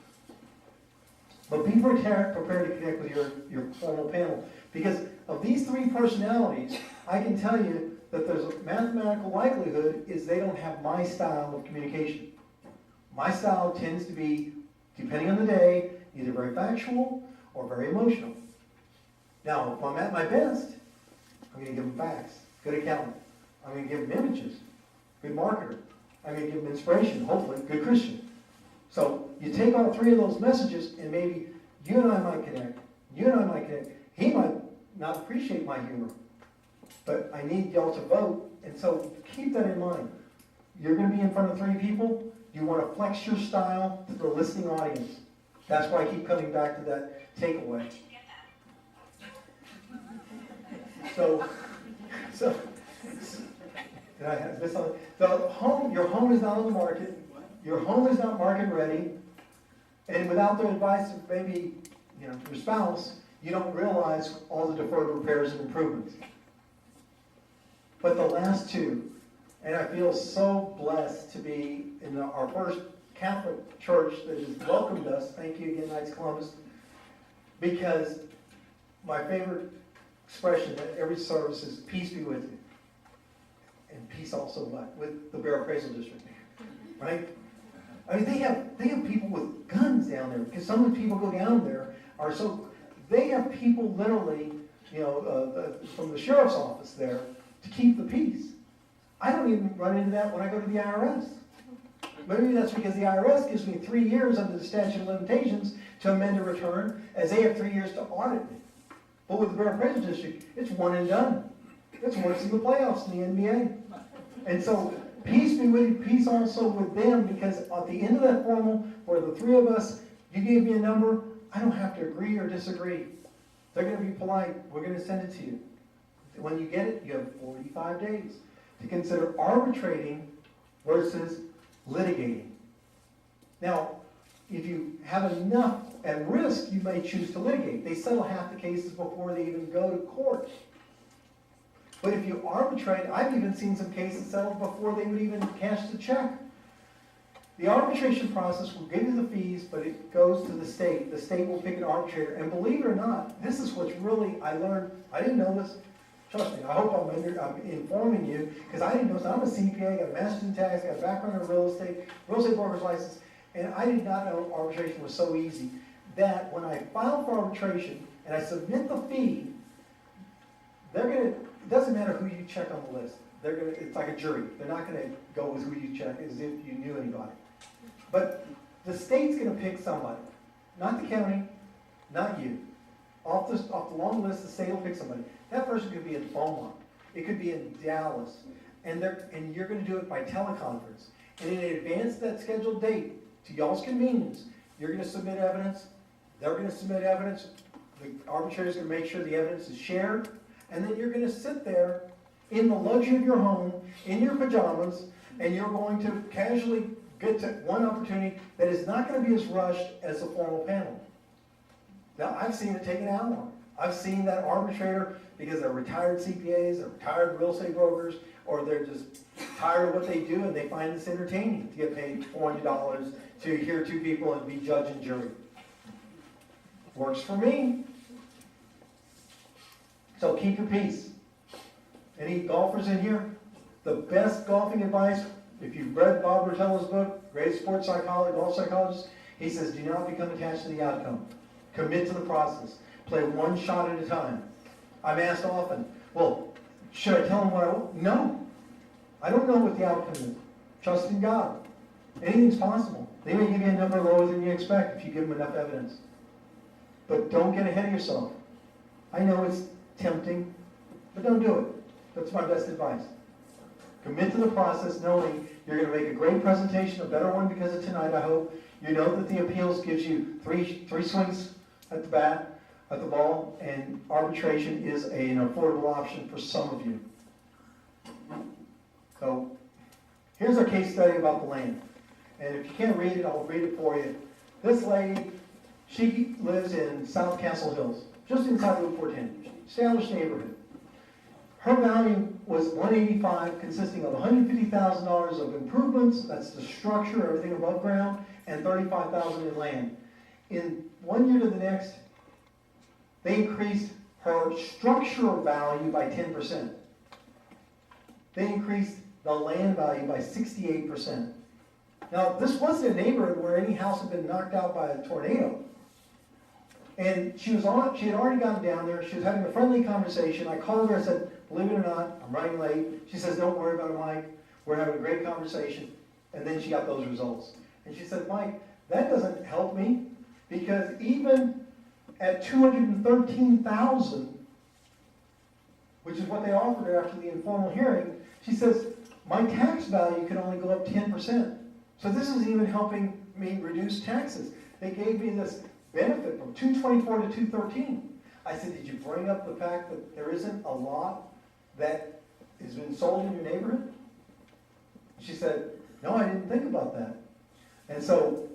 But be prepared to connect with your formal panel. Because of these 3 personalities, I can tell you that there's a mathematical likelihood is they don't have my style of communication. My style tends to be, depending on the day, either very factual or very emotional. Now, if I'm at my best, I'm going to give them facts, good accountant. I'm going to give them images, good marketer. I'm going to give them inspiration, hopefully, good Christian. So you take all 3 of those messages, and maybe you and I might connect. You and I might connect. He might not appreciate my humor, but I need y'all to vote. And so keep that in mind. You're going to be in front of 3 people. You want to flex your style to the listening audience. That's why I keep coming back to that takeaway. So did I have this on? Your home is not on the market. Your home is not market ready. And without the advice of maybe your spouse, you don't realize all the deferred repairs and improvements. But the last 2, and I feel so blessed to be in our first Catholic church that has welcomed us. Thank you again, Knights of Columbus. Because my favorite expression at every service is peace be with you. And peace also with the Bear Appraisal District. Right? I mean, they have people with guns down there, because some of the people go down there are so, they have people literally, from the sheriff's office there to keep the peace. I don't even run into that when I go to the IRS. Maybe that's because the IRS gives me 3 years under the statute of limitations to amend a return, as they have 3 years to audit me. But with the Bear Appraisal District, it's one and done. It's once in the playoffs in the NBA. And so, peace be with you, peace also with them, because at the end of that formal, for the 3 of us, you gave me a number, I don't have to agree or disagree. They're gonna be polite, we're gonna send it to you. When you get it, you have 45 days to consider arbitrating versus litigating. Now, if you have enough at risk, you may choose to litigate. They settle half the cases before they even go to court. But if you arbitrate, I've even seen some cases settled before they would even cash the check. The arbitration process will give you the fees, but it goes to the state. The state will pick an arbitrator. And believe it or not, this is what's really, I learned, I didn't know this. Trust me, I hope I'm informing you, because I didn't know this. I'm a CPA, got a master's in tax, got a background in real estate broker's license, and I did not know arbitration was so easy that when I file for arbitration and I submit the fee, it doesn't matter who you check on the list. It's like a jury. They're not gonna go with who you check as if you knew anybody. But the state's gonna pick somebody, not the county, not you. Off the long list, the state will pick somebody. That person could be in Beaumont. It could be in Dallas. And you're gonna do it by teleconference. And in advance of that scheduled date, to y'all's convenience, you're gonna submit evidence, they're gonna submit evidence, the arbitrator's gonna make sure the evidence is shared, and then you're gonna sit there in the luxury of your home, in your pajamas, and you're going to casually get to one opportunity that is not gonna be as rushed as the formal panel. Now, I've seen it take an hour. I've seen that arbitrator, because they're retired CPAs, they're retired real estate brokers, or they're just tired of what they do and they find this entertaining to get paid $400 to hear two people and be judge and jury. Works for me. So keep your peace. Any golfers in here? The best golfing advice, if you've read Bob Rotello's book, Great Sports Psychologist, Golf Psychologist, he says, do not become attached to the outcome. Commit to the process. Play one shot at a time. I'm asked often, well, should I tell them what I want? No. I don't know what the outcome is. Trust in God. Anything's possible. They may give you a number lower than you expect if you give them enough evidence. But don't get ahead of yourself. I know it's tempting, but don't do it. That's my best advice. Commit to the process knowing you're going to make a great presentation, a better one because of tonight, I hope. You know that the appeals gives you three swings at the bat, at the ball, and arbitration is an affordable option for some of you. So, here's our case study about the land. And if you can't read it, I'll read it for you. This lady, she lives in South Castle Hills, just inside Loop 410, established neighborhood. Her value was $185,000, consisting of $150,000 of improvements, that's the structure, everything above ground, and $35,000 in land. In 1 year to the next, they increased her structural value by 10%. They increased the land value by 68%. Now, this wasn't a neighborhood where any house had been knocked out by a tornado. And she had already gotten down there. She was having a friendly conversation. I called her. I said, believe it or not, I'm running late. She says, don't worry about it, Mike. We're having a great conversation. And then she got those results. And she said, Mike, that doesn't help me because even at $213,000, which is what they offered her after the informal hearing, she says, my tax value could only go up 10%. So this is even helping me reduce taxes. They gave me this benefit from $224,000 to $213,000. I said, did you bring up the fact that there isn't a lot that has been sold in your neighborhood? She said, no, I didn't think about that. And so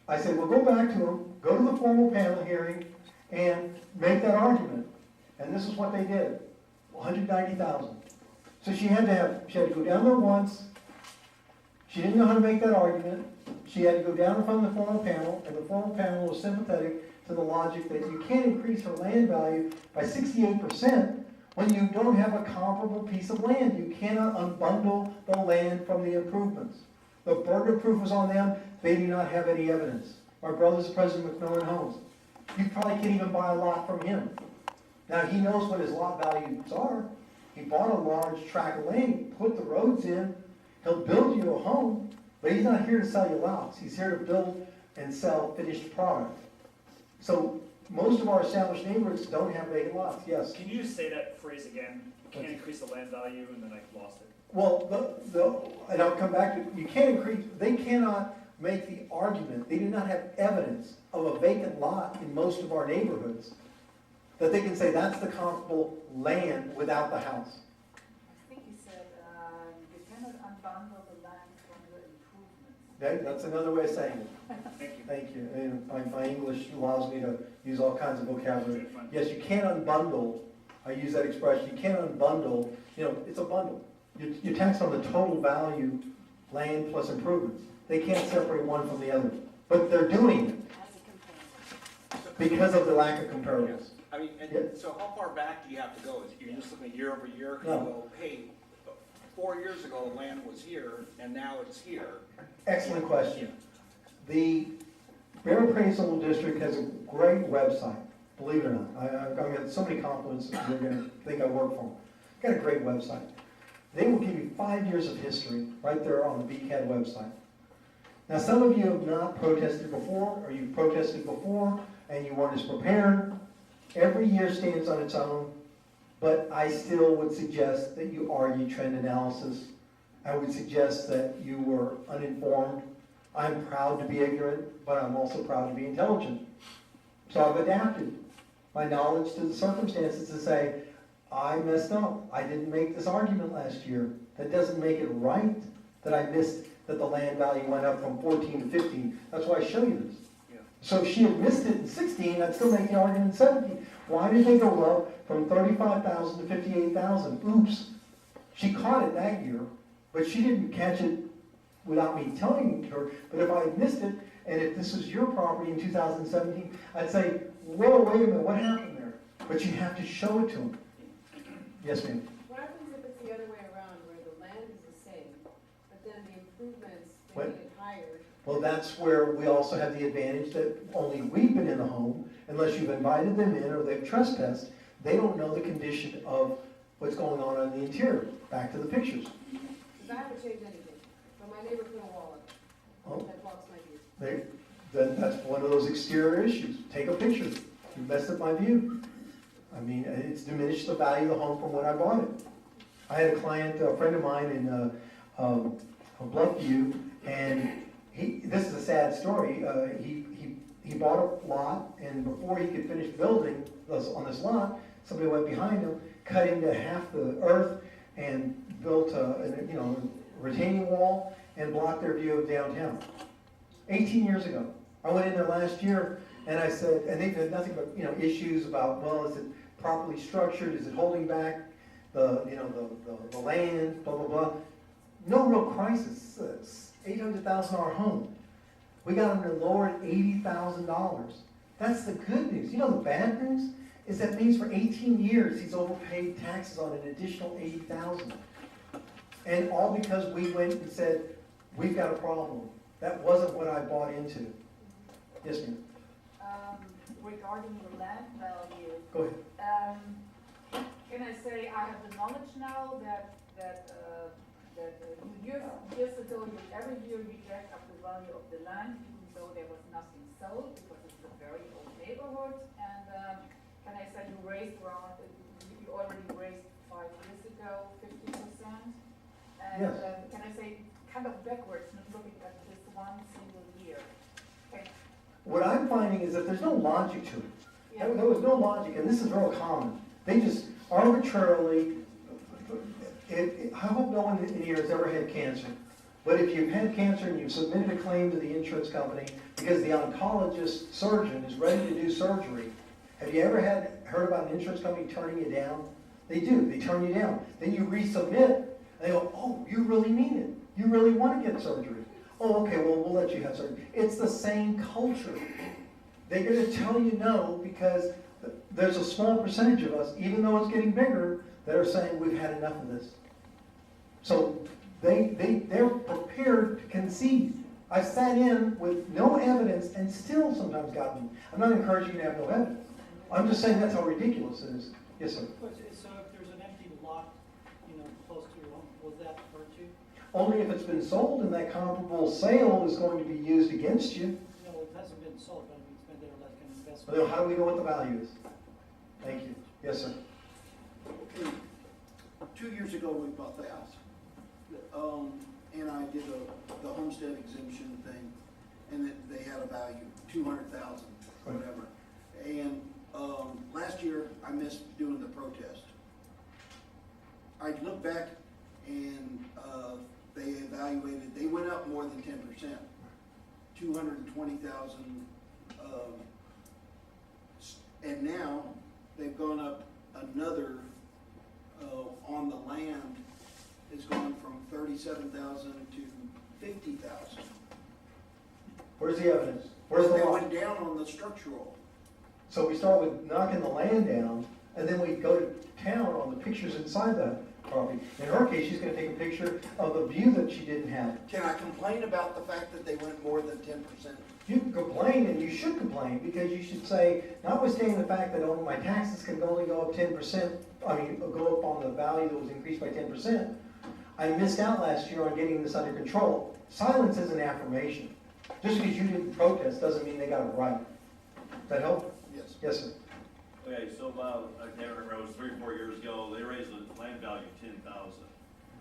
I said, well, go back to them, go to the formal panel hearing, and make that argument. And this is what they did, $190,000. So she had to go down there once. She didn't know how to make that argument. She had to go down in front of the formal panel, and the formal panel was sympathetic to the logic that you can't increase her land value by 68% when you don't have a comparable piece of land. You cannot unbundle the land from the improvements. The burden of proof was on them. They do not have any evidence. My brother's the president of McMillan Homes. You probably can't even buy a lot from him. Now, he knows what his lot values are. He bought a large tract of land, put the roads in, he'll build you a home, but he's not here to sell you lots. He's here to build and sell finished product. So most of our established neighborhoods don't have vacant lots, yes. Can you just say that phrase again? You can't increase the land value, and then I lost it. Well, and I'll come back to, you can't increase, they cannot make the argument, they do not have evidence of a vacant lot in most of our neighborhoods. that they can say that's the comparable land without the house. I think you said, you cannot unbundle the land from the improvements. Okay, that's another way of saying it. Thank you. Thank you. And my English allows me to use all kinds of vocabulary. Okay, fine. Yes, you can't unbundle, I use that expression, you can't unbundle, it's a bundle. You're taxed on the total value, land plus improvements. They can't separate one from the other. But they're doing it As a component. because of the lack of comparables. I mean, Yeah. and so how far back do you have to go? Is you're just looking year over year? You No. go, hey, 4 years ago, the land was here, and now it's here. Excellent question. The Bear Appraisal District has a great website, believe it or not. I've got so many compliments that you're gonna think I work for them. Got a great website. They will give you 5 years of history right there on the BCAD website. Now, some of you have not protested before, or you've protested before, and you weren't as prepared. Every year stands on its own, but I still would suggest that you argue trend analysis. I would suggest that you were uninformed. I'm proud to be ignorant, but I'm also proud to be intelligent. So I've adapted my knowledge to the circumstances to say, I messed up. I didn't make this argument last year. That doesn't make it right that I missed that the land value went up from 14 to 15. That's why I show you this. Yeah. So if she had missed it in 16, I'd still make the argument in 17. Why did they go up from 35,000 to 58,000? Oops. She caught it that year, but she didn't catch it without me telling her. But if I had missed it, and if this was your property in 2017, I'd say, whoa, wait a minute, what happened there? But you have to show it to them. Yes, ma'am. What happens if it's the other way around, where the land is the same, but then the improvements, they What? get higher? Well, that's where we also have the advantage that only we've been in the home, unless you've invited them in or they've trespassed, they don't know the condition of what's going on in the interior. Back to the pictures. Because I haven't changed anything, but my neighbor put a wall Oh. up, that blocks my view. That's one of those exterior issues. Take a picture. You messed up my view. I mean, it's diminished the value of the home from when I bought it. I had a client, a friend of mine in Bluffview, and this is a sad story. He bought a lot, and before he could finish building on this lot, somebody went behind him, cut into half the earth, and built a retaining wall and blocked their view of downtown. 18 years ago. I went in there last year, and I said, and they had nothing but issues about, well, is it properly structured? Is it holding back the land? Blah blah blah. No real crisis. It's $800,000 home. We got them to lower it $80,000. That's the good news. You know the bad news is that means for 18 years he's overpaid taxes on an additional $80,000, and all because we went and said we've got a problem. That wasn't what I bought into. Yes, ma'am. Regarding the land value, Go ahead. can I say I have the knowledge now that years ago, every year you jack up the value of the land, even though there was nothing sold, because it's a very old neighborhood. And can I say you raised around, you already raised 5 years ago, 50%? And Yes. can I say kind of backwards, not looking at this one single year? Okay. What I'm finding is that there's no logic to it. Yeah. There was no logic, and this is real common. They just arbitrarily, I hope no one in here has ever had cancer. But if you've had cancer and you've submitted a claim to the insurance company because the oncologist surgeon is ready to do surgery, have you ever heard about an insurance company turning you down? They do, they turn you down. Then you resubmit, and they go, oh, you really mean it. You really want to get surgery. Oh, okay, well, we'll let you have surgery. It's the same culture. They're going to tell you no because there's a small percentage of us, even though it's getting bigger, that are saying we've had enough of this. So they're prepared to concede. I sat in with no evidence and still sometimes got me. I'm not encouraging you to have no evidence. I'm just saying that's how ridiculous it is. Yes, sir. So if there's an empty lot, close to your home, will that hurt you? Only if it's been sold and that comparable sale is going to be used against you. No, it hasn't been sold, but it's been there like an investment. Well, then how do we know what the value is? Thank you. Yes, sir. Okay, 2 years ago, we bought the house. And I did the homestead exemption thing, and they had a value, 200,000, whatever. And last year, I missed doing the protest. I look back and, they evaluated, they went up more than 10%, 220,000, and now they've gone up another, on the land, is going from 37,000 to 50,000. Where's the evidence? Where's the They law? went down on the structural. So we start with knocking the land down, and then we go to town on the pictures inside the property. In her case, she's gonna take a picture of the view that she didn't have. Can I complain about the fact that they went more than 10%? You can complain, and you should complain, because you should say, notwithstanding the fact that my taxes can only go up 10%, go up on the value that was increased by 10%, I missed out last year on getting this under control. Silence is an affirmation. Just because you didn't protest doesn't mean they got it right. Does that help? Yes. Yes, sir. Okay, so about, I can't remember, it was 3 or 4 years ago, they raised the land value 10,000.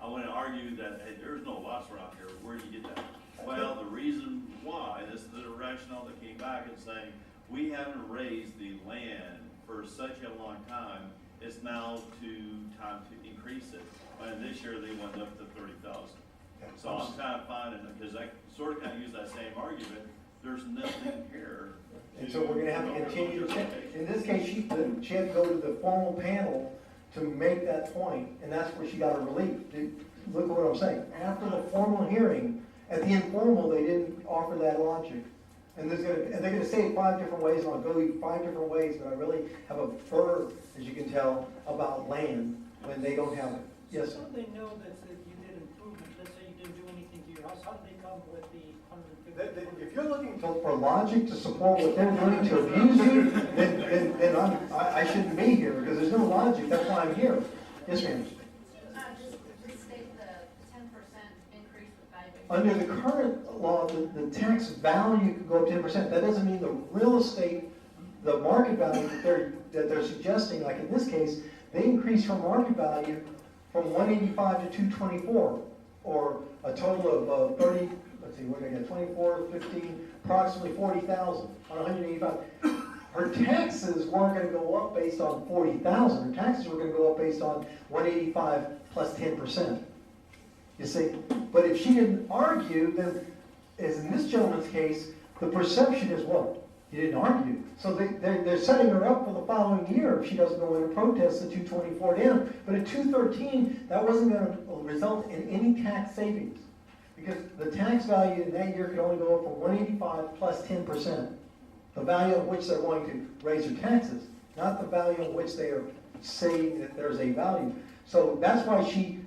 I want to argue that, hey, there's no lots around here, where do you get that? Well, the reason why, this is the rationale that came back and saying, we haven't raised the land for such a long time, it's now time to increase it. And this year they went up to 30,000. So I'm trying to find it, because I sort of kind of use that same argument, there's nothing here. And so we're gonna have to continue to check. In this case, she had to go to the formal panel to make that point, and that's where she got her relief. Look at what I'm saying. After the formal hearing, at the informal, they didn't offer that logic. And they're gonna say it 5 different ways, and I'll go 5 different ways, but I really have a fervor, as you can tell, about land when they don't have it. Yes, sir. How do they know that you did improvement? Let's say you didn't do anything to your house, how did they come with the 150? If you're looking for logic to support what they're doing to abuse you, then I shouldn't be here, because there's no logic, that's why I'm here. Yes, ma'am. Just restate the 10% increase with valuation. Under the current law, the tax value could go up 10%. That doesn't mean the real estate, the market value that they're suggesting, like in this case, they increase from market value from 185 to 224, or a total of 30, let's see, what did I get, 24, 15, approximately 40,000 on 185. Her taxes weren't gonna go up based on 40,000. Her taxes were gonna go up based on 185 plus 10%. You see, but if she didn't argue, then, as in this gentleman's case, the perception is what? He didn't argue. So they're setting her up for the following year if she doesn't go in and protest the 224 down. But at 213, that wasn't gonna result in any tax savings. Because the tax value in that year could only go up from 185 plus 10%. The value of which they're going to raise their taxes, not the value of which they are saying that there's a value. So that's why she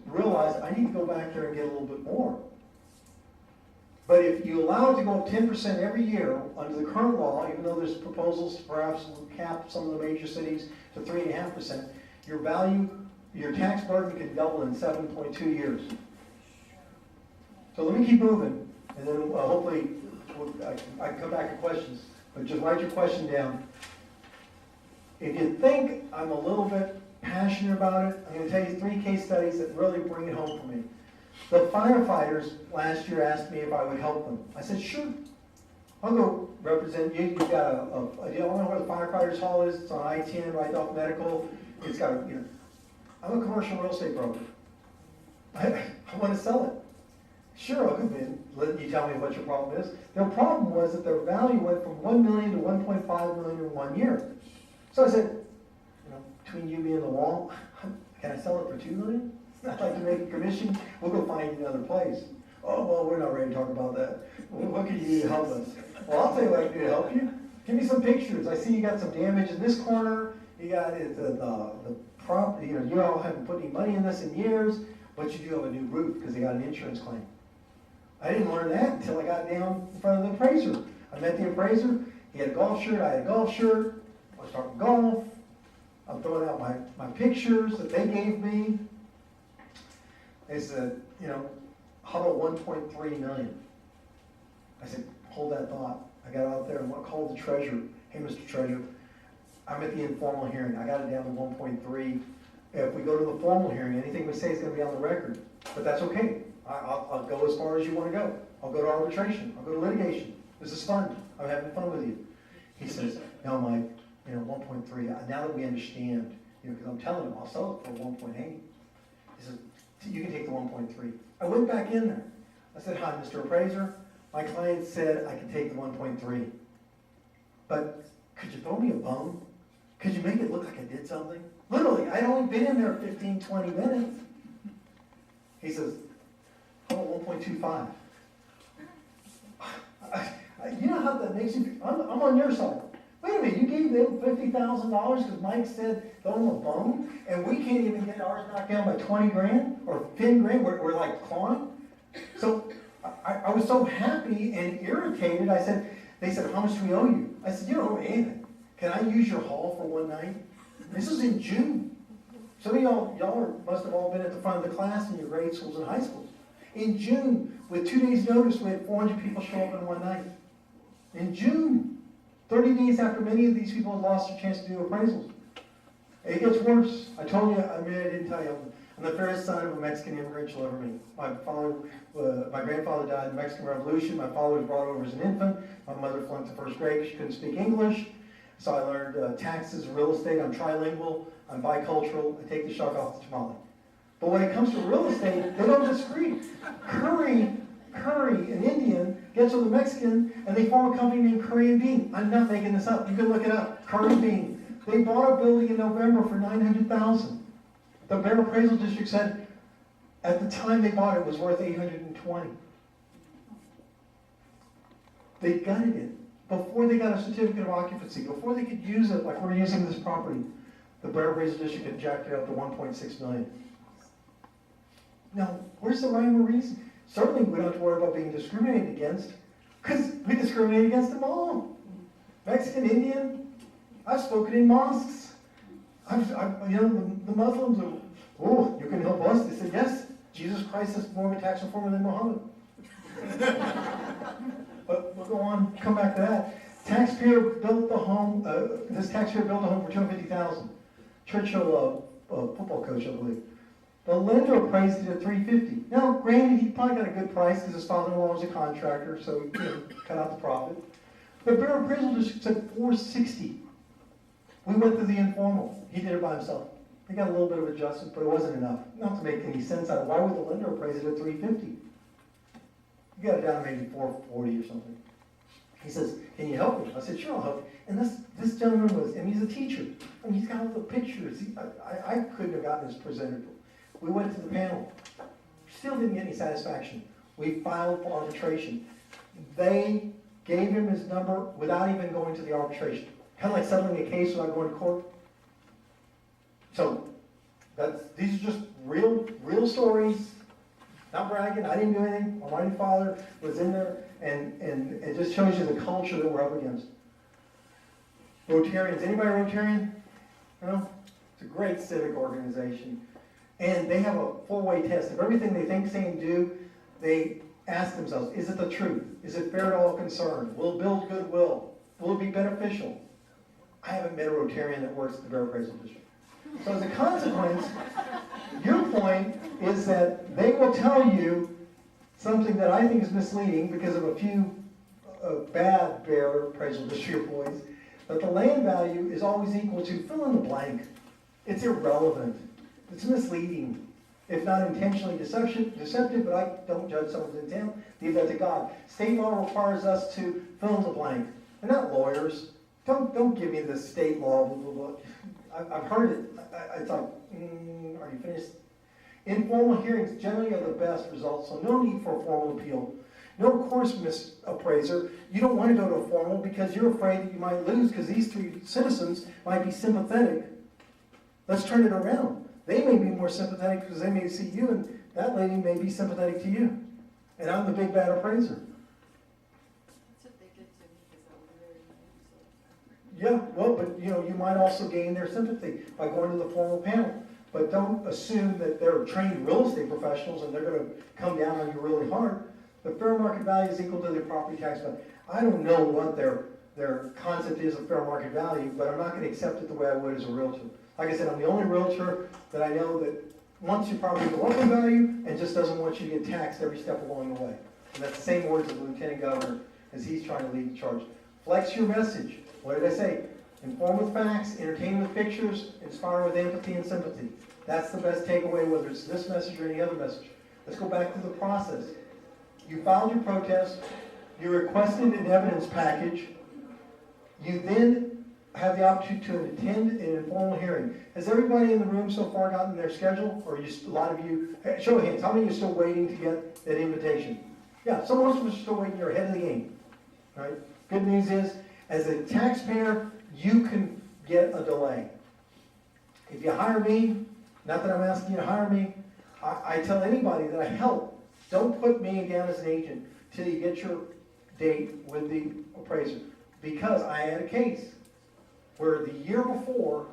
realized, I need to go back there and get a little bit more. But if you allow it to go up 10% every year under the current law, even though there's proposals to perhaps cap some of the major cities to 3.5%, your value, your tax burden can double in 7.2 years. So let me keep moving, and then hopefully I can come back to questions. But just write your question down. If you think I'm a little bit passionate about it, I'm going to tell you 3 case studies that really bring it home for me. The firefighters last year asked me if I would help them. I said, sure. I'll go represent you. You've got I don't know where the firefighters hall is. It's on I-10 right off Medical. It's got I'm a commercial real estate broker. I want to sell it. Sure, I'll come in. Let you tell me what your problem is. Their problem was that their value went from 1 million to 1.5 million in 1 year. So I said, between you, me, and the wall, can I sell it for 2 million? I'd like to make a commission. We'll go find another place. Oh, well, we're not ready to talk about that. What can you do to help us? Well, I'll tell you what I can do to help you. Give me some pictures. I see you got some damage in this corner. You got the property. You all haven't put any money in this in years, but you do have a new roof because they got an insurance claim. I didn't learn that until I got down in front of the appraiser. I met the appraiser. He had a golf shirt. I had a golf shirt. I was talking golf. I'm throwing out my pictures that they gave me. They said, how about 1.3 million? I said, hold that thought. I got out there and called the treasurer. Hey, Mr. Treasurer, I'm at the informal hearing. I got it down to 1.3. If we go to the formal hearing, anything we say is going to be on the record. But that's okay. I'll go as far as you want to go. I'll go to arbitration. I'll go to litigation. This is fun. I'm having fun with you. He says, no, Mike, you know, 1.3. Now that we understand, you know, because I'm telling him I'll sell it for 1.8. He says, you can take the 1.3. I went back in there. I said, hi, Mr. Appraiser. My client said I could take the 1.3. But could you throw me a bone? Could you make it look like I did something? Literally, I'd only been in there 15, 20 minutes. He says, how about 1.25? You know how that makes you feel? I'm on your side. Wait a minute, you gave them $50,000 because Mike said throw them a bone, and we can't even get ours knocked down by 20 grand or 10 grand. We're like clawing. So I was so happy and irritated. They said, how much do we owe you? I said, you don't owe me anything. Can I use your hall for one night? This is in June. Some of y'all must have all been at the front of the class in your grade schools and high schools. In June, with 2 days' notice, we had 400 people show up in one night. In June, 30 days after many of these people had lost their chance to do appraisals. It gets worse. I told you, I didn't tell you, I'm the fairest son of a Mexican immigrant you'll ever meet. My grandfather died in the Mexican Revolution. My father was brought over as an infant. My mother flunked the first grade because she couldn't speak English. So I learned taxes, real estate. I'm trilingual. I'm bicultural. I take the shock off the tamale. But when it comes to real estate, they don't disagree. Curry, an Indian, gets with a Mexican, and they form a company named Curry and Bean. I'm not making this up. You can look it up. Curry and Bean. They bought a building in November for $900,000. The Bear Appraisal District said at the time they bought it was worth $820,000. They gutted it before they got a certificate of occupancy, before they could use it like we're using this property. The Bear Appraisal District had jacked it up to $1.6 million. Now, where's the rhyme or reason? Certainly, we don't have to worry about being discriminated against, because we discriminate against them all. Mexican, Indian, I've spoken in mosques. The Muslims are, oh, you can help us? They said, yes, Jesus Christ is more of a tax reformer than Muhammad. But we'll go on, come back to that. Taxpayer built the home, this taxpayer built a home for $250,000. Churchill, football coach, I believe. The lender appraised it at $350,000. Now, granted, he probably got a good price because his father-in-law was a contractor, so he cut out the profit. But Bear Appraisal District said $460,000. We went to the informal. He did it by himself. He got a little bit of adjustment, but it wasn't enough. Not to make any sense out of why would the lender appraise it at $350,000? You got it down to maybe $440,000 or something. He says, can you help me? I said, sure, I'll help you. And this gentleman was, and he's a teacher. I mean, he's got all the pictures. I couldn't have gotten this presented. We went to the panel. Still didn't get any satisfaction. We filed for arbitration. They gave him his number without even going to the arbitration. Kind of like settling a case without going to court. So, these are just real stories. Not bragging, I didn't do anything. My mighty father was in there, and it just shows you the culture that we're up against. Rotarians, anybody Rotarian? No? It's a great civic organization. And they have a four-way test. Of everything they think, say, and do, they ask themselves, is it the truth? Is it fair to all concerned? Will it build goodwill? Will it be beneficial? I haven't met a Rotarian that works at the Bear Appraisal District. So as a consequence, your point is that they will tell you something that I think is misleading because of a few bad Bear Appraisal District employees, that the land value is always equal to fill in the blank. It's irrelevant. It's misleading, if not intentionally deceptive, but I don't judge someone's intent. Leave that to God. State law requires us to fill in the blank. We're not lawyers. Don't give me this state law, blah, blah, blah. I've heard it. It's like, are you finished? Informal hearings generally are the best results, so no need for a formal appeal. No, of course, Miss Appraiser, you don't want to go to a formal because you're afraid that you might lose because these three citizens might be sympathetic. Let's turn it around. They may be more sympathetic because they may see you, and that lady may be sympathetic to you. And I'm the big bad appraiser. That's what they did to me because I was very Yeah, well, but you might also gain their sympathy by going to the formal panel. But don't assume that they're trained real estate professionals and they're going to come down on you really hard. The fair market value is equal to their property tax value. I don't know what their concept is of fair market value, but I'm not going to accept it the way I would as a realtor. Like I said, I'm the only realtor that I know that wants your property to go up in value and just doesn't want you to get taxed every step along the way. And that's the same words of the Lieutenant Governor as he's trying to lead the charge. Flex your message. What did I say? Inform with facts, entertain with pictures, inspire with empathy and sympathy. That's the best takeaway, whether it's this message or any other message. Let's go back to the process. You filed your protest, you requested an evidence package, you then have the opportunity to attend an informal hearing. Has everybody in the room so far gotten their schedule? Or a lot of you, hey, show of hands, how many are still waiting to get that invitation? Yeah, so most of us are still waiting, you're ahead of the game, right? Good news is, as a taxpayer, you can get a delay. If you hire me, not that I'm asking you to hire me, I tell anybody that I help, don't put me down as an agent till you get your date with the appraiser. Because I had a case where the year before,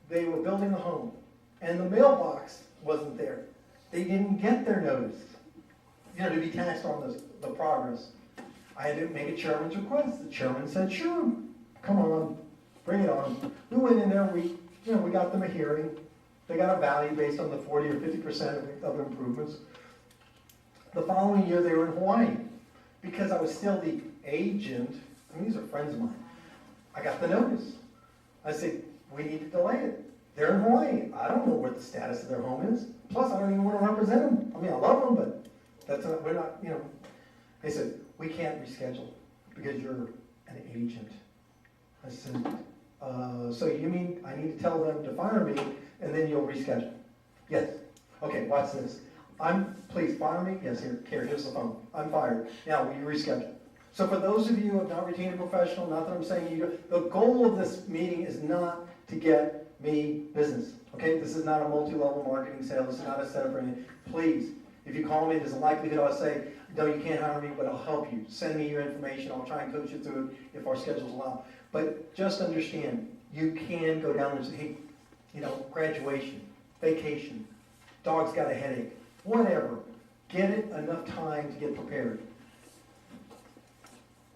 they were building a home, and the mailbox wasn't there. They didn't get their notice, to be taxed on the progress. I had to make a chairman's request. The chairman said, sure, come on, bring it on. We went in there, we got them a hearing. They got a value based on the 40 or 50% of improvements. The following year, they were in Hawaii. Because I was still the agent, these are friends of mine, I got the notice. I said, we need to delay it. They're in Hawaii. I don't know what the status of their home is. Plus, I don't even want to represent them. I mean, I love them, but we're not, They said, we can't reschedule because you're an agent. I said, so you mean I need to tell them to fire me and then you'll reschedule? Yes. Okay, watch this. Please fire me? Yes, here's the phone. I'm fired. Now, will you reschedule? So for those of you who have not retained a professional, not that I'm saying you do, the goal of this meeting is not to get me business. Okay? This is not a multi-level marketing sale. This is not a setup for anything. Please, if you call me, there's a likelihood I'll say, no, you can't hire me, but I'll help you. Send me your information. I'll try and coach you through it if our schedules allow. But just understand, you can go down and say, hey, graduation, vacation, dog's got a headache, whatever. Get it enough time to get prepared.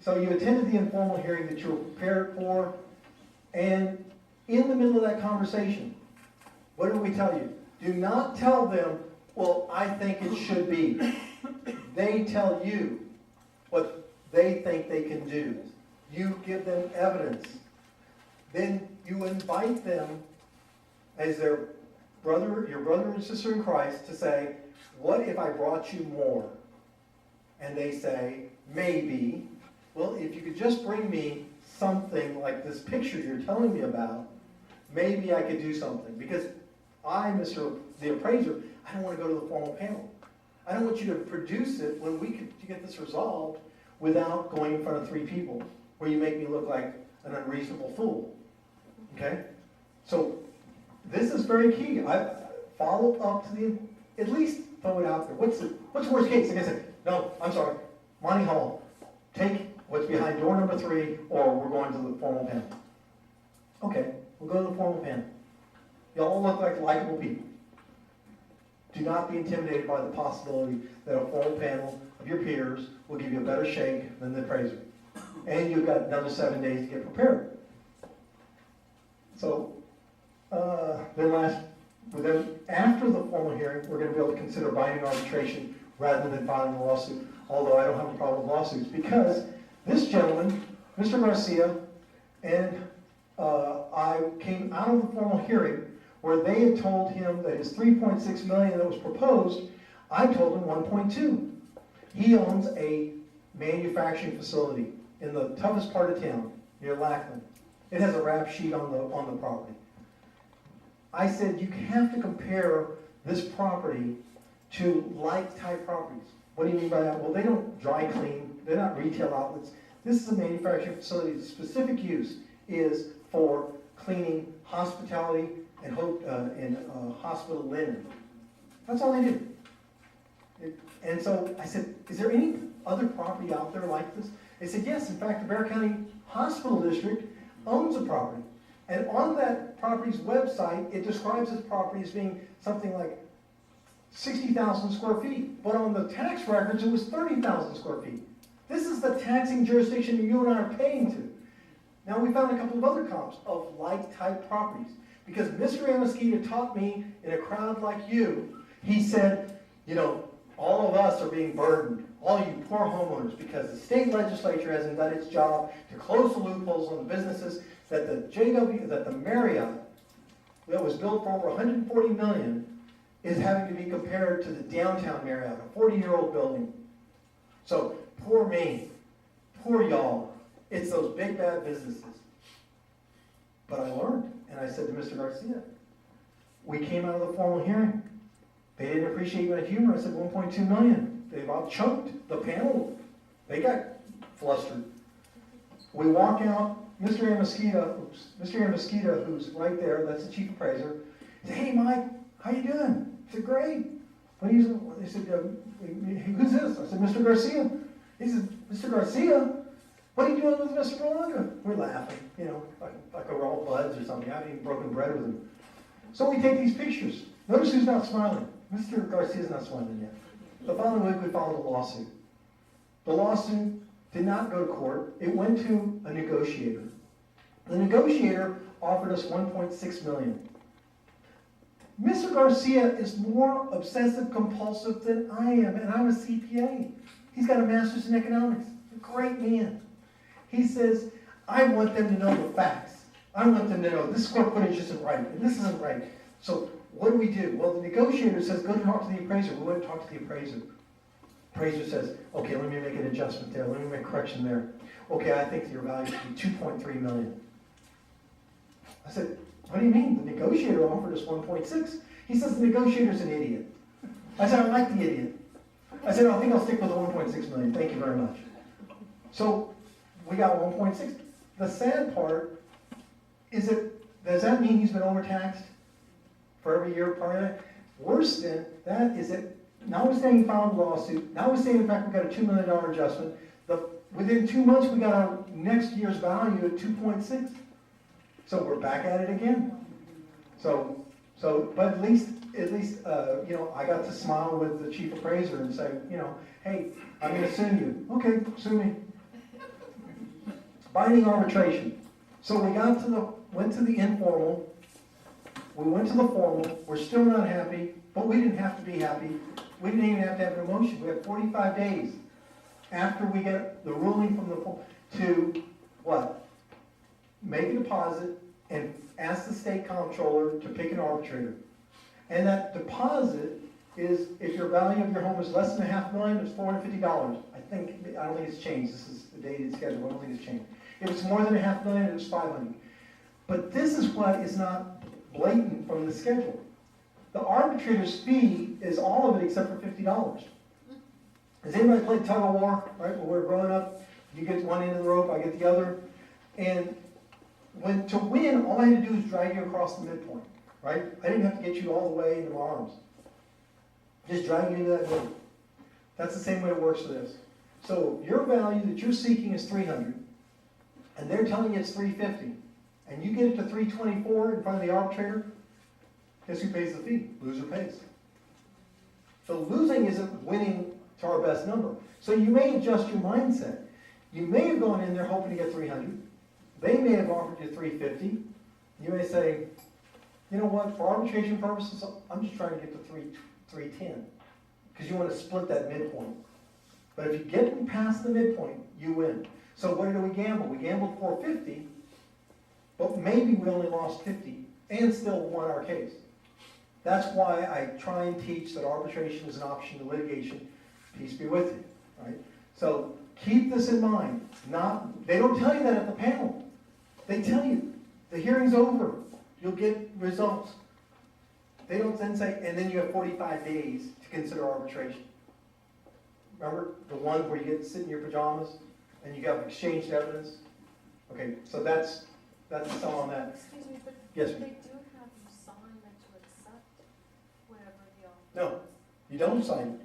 So you attended the informal hearing that you were prepared for, and in the middle of that conversation, what did we tell you? Do not tell them, well, I think it should be. They tell you what they think they can do. You give them evidence. Then you invite them as your brother and sister in Christ to say, what if I brought you more? And they say, maybe. Well, if you could just bring me something like this picture you're telling me about, maybe I could do something. Because I, the appraiser, I don't want to go to the formal panel. I don't want you to produce it when we could get this resolved without going in front of 3 people, where you make me look like an unreasonable fool. Okay? So this is very key. I follow up to at least throw it out there. What's the worst case? Like I said, no, I'm sorry, Monty Hall, take what's behind door number 3, or we're going to the formal panel. Okay, we'll go to the formal panel. Y'all look like likable people. Do not be intimidated by the possibility that a formal panel of your peers will give you a better shake than the appraiser. And you've got another 7 days to get prepared. So, then after the formal hearing, we're going to be able to consider binding arbitration rather than filing a lawsuit, although I don't have a problem with lawsuits, because this gentleman, Mr. Garcia, and I came out of the formal hearing where they had told him that his $3.6 million that was proposed, I told him 1.2. He owns a manufacturing facility in the toughest part of town, near Lackland. It has a rap sheet on the property. I said, you have to compare this property to like-type properties. What do you mean by that? Well, they don't dry clean. They're not retail outlets. This is a manufacturing facility. The specific use is for cleaning hospitality and hospital linen. That's all they do. And so I said, is there any other property out there like this? They said, yes. In fact, the Bear County Hospital District owns a property. And on that property's website, it describes this property as being something like 60,000 square feet. But on the tax records, it was 30,000 square feet. This is the taxing jurisdiction you and I are paying to. Now, we found a couple of other comps of like-type properties. Because Mr. Amasquita taught me in a crowd like you, he said, all of us are being burdened, all you poor homeowners, because the state legislature hasn't done its job to close the loopholes on the businesses that the Marriott, that was built for over 140 million, is having to be compared to the downtown Marriott, a 40-year-old building. So, poor me, poor y'all, it's those big bad businesses. But I learned, and I said to Mr. Garcia, we came out of the formal hearing. They didn't appreciate my humor. I said 1.2 million. They about choked the panel. They got flustered. We walk out, Mr. Amosquita, who's right there, that's the chief appraiser, said, hey Mike, how you doing? I said, great. They said, who's this? I said, Mr. Garcia. He said, Mr. Garcia? What are you doing with Mr. Berlanga? We're laughing, like we're all buds or something. I haven't even broken bread with him. So we take these pictures. Notice who's not smiling. Mr. Garcia's not smiling yet. The following week we filed a lawsuit. The lawsuit did not go to court. It went to a negotiator. The negotiator offered us 1.6 million. Mr. Garcia is more obsessive compulsive than I am, and I'm a CPA. He's got a master's in economics. A great man. He says, I want them to know the facts. I want them to know this square footage isn't right, and this isn't right. So what do? Well, the negotiator says, go talk to the appraiser. We went to talk to the appraiser. Appraiser says, okay, let me make an adjustment there. Let me make a correction there. Okay, I think your value should be 2.3 million. I said, what do you mean? The negotiator offered us 1.6. He says the negotiator's an idiot. I said, I like the idiot. I said, I think I'll stick with the 1.6 million. Thank you very much. So we got 1.6. The sad part is does that mean he's been overtaxed for every year prior to that? Worse than that is that notwithstanding he filed a lawsuit, notwithstanding the fact we got a $2 million adjustment, within 2 months we got our next year's value at 2.6. So we're back at it again. But at least, I got to smile with the chief appraiser and say, hey, I'm going to sue you. Okay, sue me. Binding arbitration. So we went to the informal. We went to the formal. We're still not happy, but we didn't have to be happy. We didn't even have to have an emotion. We had 45 days after we get the ruling from the formal to what? Make a deposit and ask the state comptroller to pick an arbitrator. And that deposit is, if your value of your home is less than $500,000, it's $450. I don't think it's changed. This is the dated schedule. I don't think it's changed. If it's more than $500,000, it's $500. But this is what is not blatant from the schedule. The arbitrator's fee is all of it except for $50. Has anybody played tug of war? Right, when we're growing up, you get one end of the rope, I get the other, and to win, all I had to do is drag you across the midpoint, right? I didn't have to get you all the way into my arms. Just drag you into that middle. That's the same way it works for this. So your value that you're seeking is 300, and they're telling you it's 350, and you get it to 324 in front of the arbitrator, guess who pays the fee? Loser pays. So losing isn't winning to our best number. So you may adjust your mindset. You may have gone in there hoping to get 300. They may have offered you 350. You may say, you know what, for arbitration purposes, I'm just trying to get to 310. Because you want to split that midpoint. But if you get past the midpoint, you win. So where do we gamble? We gambled 450, but maybe we only lost 50 and still won our case. That's why I try and teach that arbitration is an option to litigation. Peace be with you, right? So keep this in mind. They don't tell you that at the panel. They tell you, the hearing's over. You'll get results. They don't then say, and then you have 45 days to consider arbitration. Remember the one where you get to sit in your pajamas and you got exchanged evidence? Okay, so that's all on that. Excuse me, but Yes, they ma'am. do have you sign that you accept whatever the No, you don't sign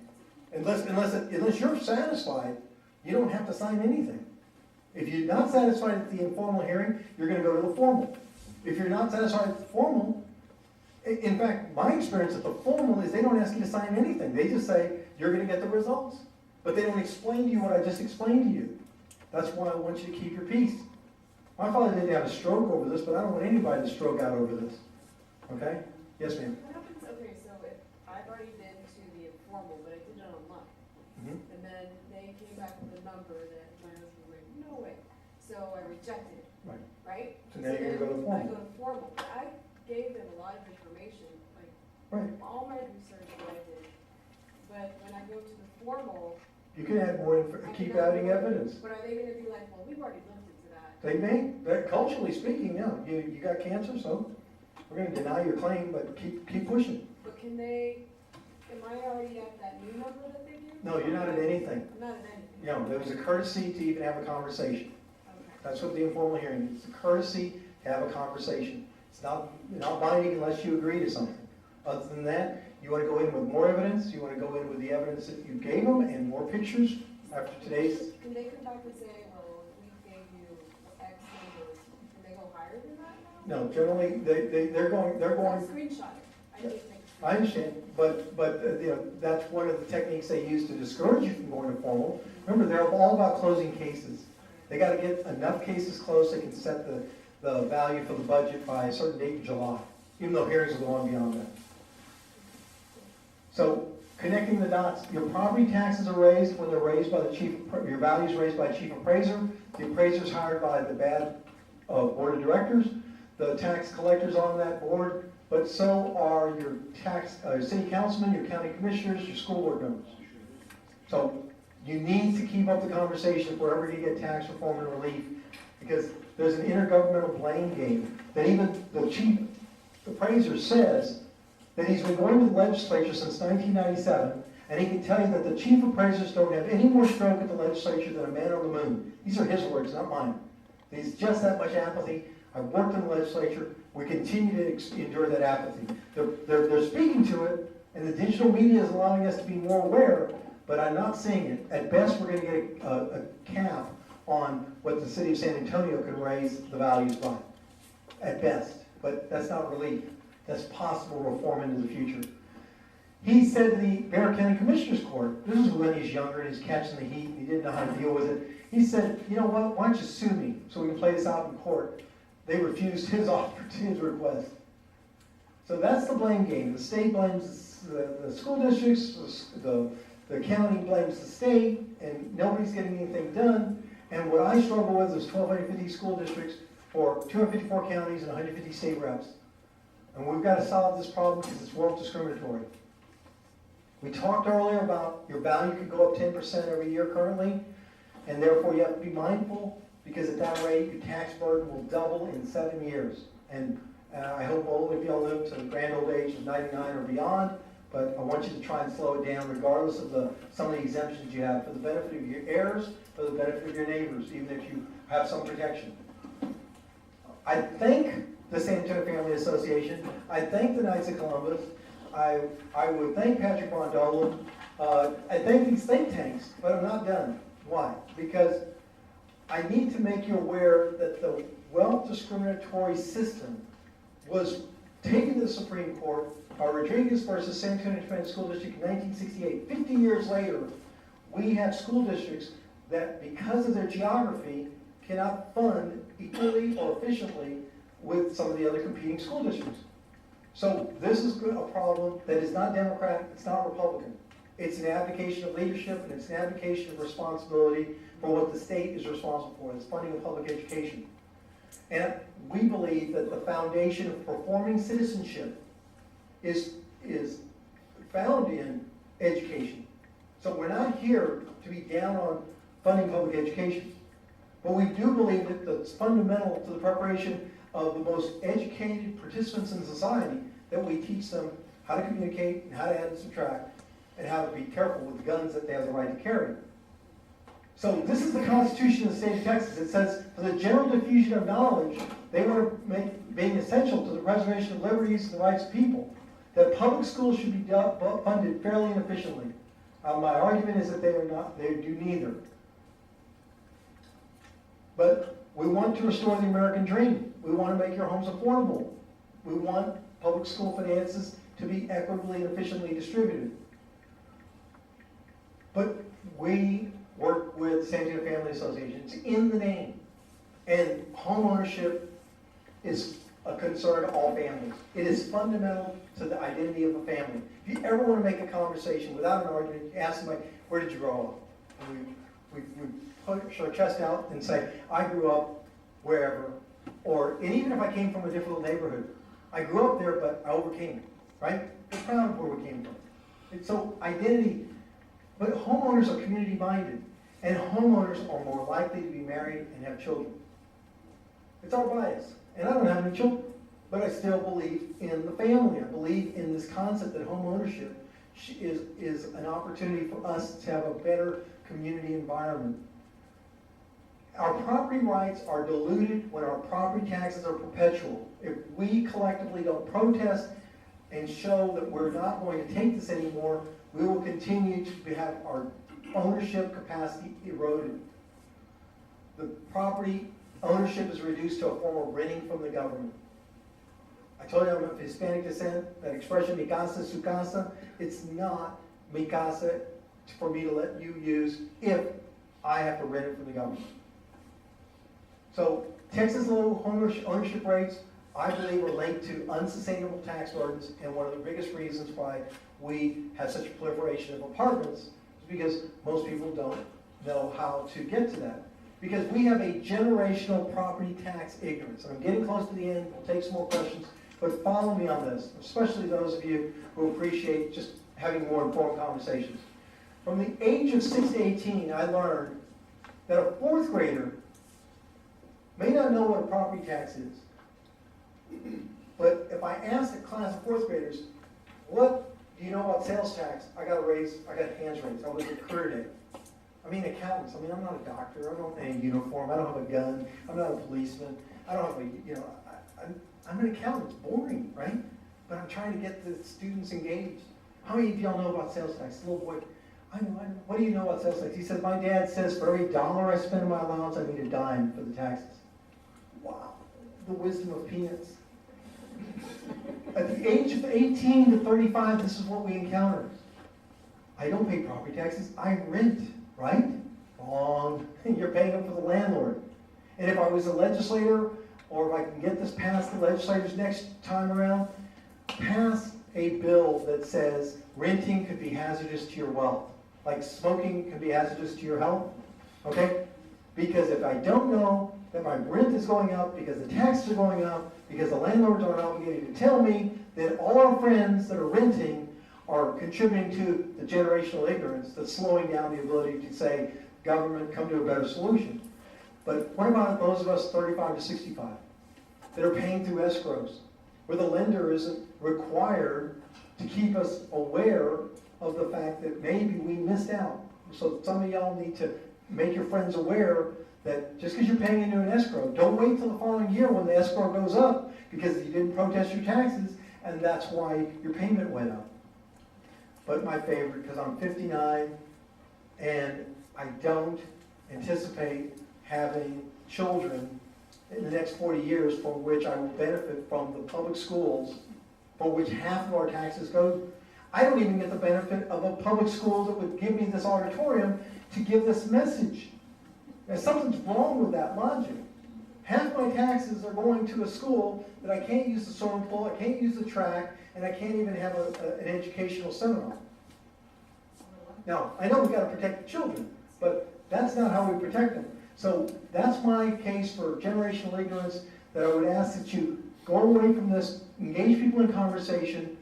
it. Unless you're satisfied, you don't have to sign anything. If you're not satisfied at the informal hearing, you're going to go to the formal. If you're not satisfied at the formal, in fact, my experience at the formal is they don't ask you to sign anything. They just say, you're going to get the results. But they don't explain to you what I just explained to you. That's why I want you to keep your peace. My father didn't have a stroke over this, but I don't want anybody to stroke out over this. Okay? Yes, ma'am. What happens, okay, so if I've already been to the informal, but I did it on a number that my husband was like, no way. So I rejected it. Right. Right? So now you're gonna go to then formal. I go to formal. I gave them a lot of information, like Right. all my research that I did. But when I go to the formal, You can add more, I keep can add adding more. evidence. But are they gonna be like, well, we've already looked into that? They may, but culturally speaking, yeah, you got cancer, so we're gonna deny your claim, but keep pushing. But can they, am I already at that new number that they give? No, you're not at anything. I'm not at anything. You know, there was a courtesy to even have a conversation. Okay. That's what the informal hearing is, it's a courtesy to have a conversation. It's not binding unless you agree to something. Other than that, you wanna go in with more evidence, you wanna go in with the evidence that you gave them and more pictures after today's. Can they come back and say, well, we gave you X numbers, can they go higher than that now? No, generally, they're going, I screenshot it. I did take a screenshot. I understand, but, you know, that's one of the techniques they use to discourage you from going to formal. Remember, they're all about closing cases. They gotta get enough cases closed, they can set the value for the budget by a certain date in July, even though hearings will go on beyond that. So, connecting the dots, your property taxes are raised when they're raised by the chief, your value is raised by the chief appraiser. The appraiser is hired by the BAD board of directors. The tax collectors on that board, but so are your city councilmen, your county commissioners, your school board members. So you need to keep up the conversation wherever you get tax reform and relief, because there's an intergovernmental blame game that even the chief appraiser says that he's been going to the legislature since 1997, and he can tell you that the chief appraisers don't have any more stroke at the legislature than a man on the moon. These are his words, not mine. There's just that much apathy. I've worked in the legislature. We continue to endure that apathy. They're speaking to it, and the digital media is allowing us to be more aware, but I'm not seeing it. At best, we're going to get a cap on what the city of San Antonio can raise the values by. At best. But that's not relief. That's possible reform into the future. He said to the Bexar County Commissioners Court, this is when he's younger and he's catching the heat and he didn't know how to deal with it. He said, you know what, why don't you sue me so we can play this out in court? They refused his offer to his request. So that's the blame game. The state blames the school districts, the county blames the state, and nobody's getting anything done. And what I struggle with is 1,250 school districts for 254 counties and 150 state reps. And we've got to solve this problem because it's world discriminatory. We talked earlier about your value could go up 10% every year currently, and therefore you have to be mindful, because at that rate, your tax burden will double in 7 years. And I hope all of y'all live to the grand old age of 99 or beyond, but I want you to try and slow it down regardless of some of the exemptions you have, for the benefit of your heirs, for the benefit of your neighbors, even if you have some protection. I thank the San Antonio Family Association, I thank the Knights of Columbus, I would thank Patrick Bondolin, I thank these think tanks, but I'm not done. Why? Because I need to make you aware that the wealth discriminatory system was taken to the Supreme Court, Rodriguez versus San Antonio Independent School District in 1968. 50 years later, we have school districts that, because of their geography, cannot fund equally or efficiently with some of the other competing school districts. So this is a problem that is not Democratic, it's not Republican. It's an abdication of leadership, and it's an abdication of responsibility for what the state is responsible for. It's funding of public education. And we believe that the foundation of performing citizenship is found in education. So we're not here to be down on funding public education. But we do believe that it's fundamental to the preparation of the most educated participants in society that we teach them how to communicate and how to add and subtract and how to be careful with the guns that they have the right to carry. So this is the Constitution of the state of Texas. It says, for the general diffusion of knowledge, they want to make being essential to the preservation of liberties and the rights of people, that public schools should be funded fairly and efficiently. My argument is that they are not, they do neither. But we want to restore the American dream. We want to make your homes affordable. We want public school finances to be equitably and efficiently distributed. But we work with San Antonio Family Association. It's in the name. And home ownership is a concern to all families. It is fundamental to the identity of a family. If you ever want to make a conversation without an argument, you ask somebody, where did you grow up? we push our chest out and say, I grew up wherever, and even if I came from a different neighborhood, I grew up there, but I overcame it, right? We're proud of where we came from. And so identity, but homeowners are community minded, and homeowners are more likely to be married and have children. It's our bias, and I don't have any children, but I still believe in the family. I believe in this concept that home ownership is an opportunity for us to have a better community environment. Our property rights are diluted when our property taxes are perpetual. If we collectively don't protest and show that we're not going to take this anymore, we will continue to have our ownership capacity eroded. The property ownership is reduced to a form of renting from the government. I told you I'm of Hispanic descent. That expression, mi casa, su casa, it's not mi casa for me to let you use if I have to rent it from the government. So Texas low ownership rates, I believe, are linked to unsustainable tax burdens, and one of the biggest reasons why we have such a proliferation of apartments is because most people don't know how to get to that. Because we have a generational property tax ignorance. And I'm getting close to the end, we'll take some more questions, but follow me on this, especially those of you who appreciate just having more informed conversations. From the age of 6 to 18, I learned that a fourth grader may not know what a property tax is. But if I ask a class of fourth graders, what do you know about sales tax? I got hands raised. I was at career day. I mean, accountants. I mean, I'm not a doctor. I'm not in a uniform. I don't have a gun. I'm not a policeman. I don't have I'm an accountant. It's boring, right? But I'm trying to get the students engaged. How many of y'all know about sales tax? The little boy, I know. What do you know about sales tax? He said, my dad says for every dollar I spend on my allowance, I need a dime for the taxes. Wow. The wisdom of peanuts. At the age of 18 to 35, this is what we encounter. I don't pay property taxes. I rent, right? Wrong. You're paying them for the landlord. And if I was a legislator, or if I can get this past the legislators next time around, pass a bill that says renting could be hazardous to your wealth. Like smoking can be hazardous to your health. Okay? Because if I don't know that my rent is going up because the taxes are going up, because the landlords aren't obligated to tell me that all our friends that are renting are contributing to the generational ignorance that's slowing down the ability to say, government, come to a better solution. But what about those of us 35 to 65 that are paying through escrows, where the lender isn't required to keep us aware of the fact that maybe we missed out? So some of y'all need to make your friends aware that just because you're paying into an escrow, don't wait till the following year when the escrow goes up because you didn't protest your taxes, and that's why your payment went up. But my favorite, because I'm 59 and I don't anticipate having children in the next 40 years for which I will benefit from the public schools, for which half of our taxes go. I don't even get the benefit of a public school that would give me this auditorium to give this message. Now, something's wrong with that logic. Half my taxes are going to a school that I can't use the swimming pool, I can't use the track, and I can't even have an educational seminar. Now, I know we've got to protect the children, but that's not how we protect them. So that's my case for generational ignorance, that I would ask that you go away from this, engage people in conversation,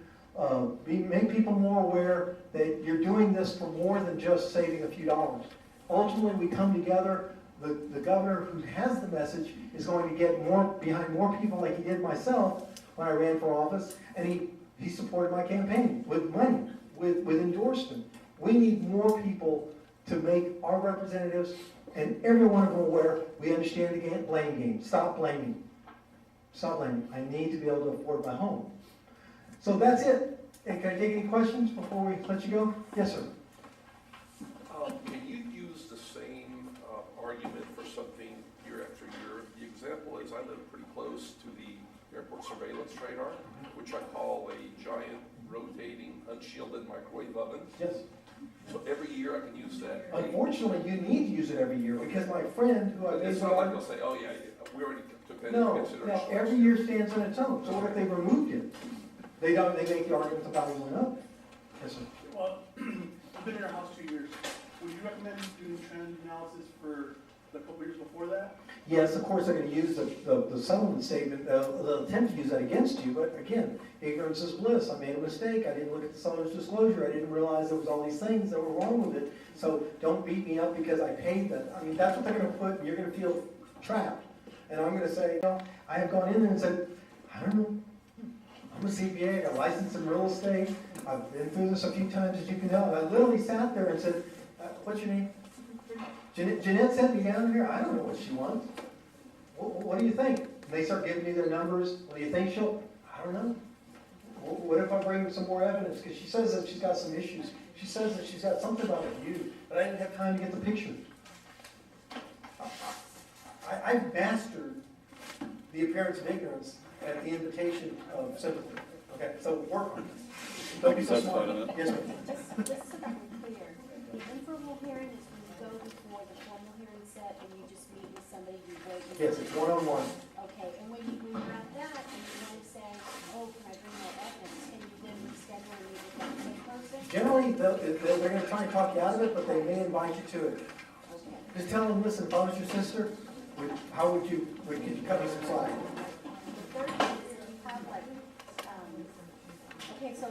make people more aware that you're doing this for more than just saving a few dollars. Ultimately, we come together, the governor who has the message is going to get behind more people like he did myself when I ran for office, and he supported my campaign with money, with endorsement. We need more people to make our representatives and every one of them aware we understand the blame game. Stop blaming. Stop blaming. I need to be able to afford my home. So that's it. And can I take any questions before we let you go? Yes, sir. Can you use the same argument for something year after year? The example is I live pretty close to the airport surveillance radar, which I call a giant rotating unshielded microwave oven. Yes. So every year I can use that. Unfortunately, you need to use it every year because my friend who I It's not like they'll say, oh yeah, we already took that into No, consideration. every year stands on its own. So what if they removed it? They make the argument the value went up. Yes, sir. Well, I've been in your house 2 years. would you recommend doing trend analysis for the couple years before that? Yes, of course, they're gonna use the settlement statement, they'll attempt to use that against you, but again, ignorance is bliss. I made a mistake, I didn't look at the seller's disclosure, I didn't realize there was all these things that were wrong with it. So don't beat me up because I paid that. I mean, that's what they're gonna put, and you're gonna feel trapped. And I'm gonna say, you know, I have gone in there and said, I don't know, I'm a CPA, I got licensed in real estate, I've been through this a few times, as you can tell. I literally sat there and said, what's your name? Jeanette sent me down here, I don't know what she wants. What do you think? And they start giving me their numbers, what do you think she'll, I don't know. What if I bring some more evidence? Because she says that she's got some issues. She says that she's got something about you, but I didn't have time to get the picture. I've mastered the appearance of ignorance at the invitation of sympathy. Okay, so work on it. Don't be so smart. Yes, ma'am. Just so that we're clear, the informal hearing is when you go before the formal hearing set and you just meet with somebody, you wait. Yes, it's one-on-one. Okay, and when you're at that and you want to say, oh, can I bring more evidence, can you then reschedule and meet with that same person? Generally, they're gonna try and talk you out of it, but they may invite you to it. Okay. Just tell them, listen, if I was your sister, how would you, could you cut me some slack? The third thing is if you have like, okay, so,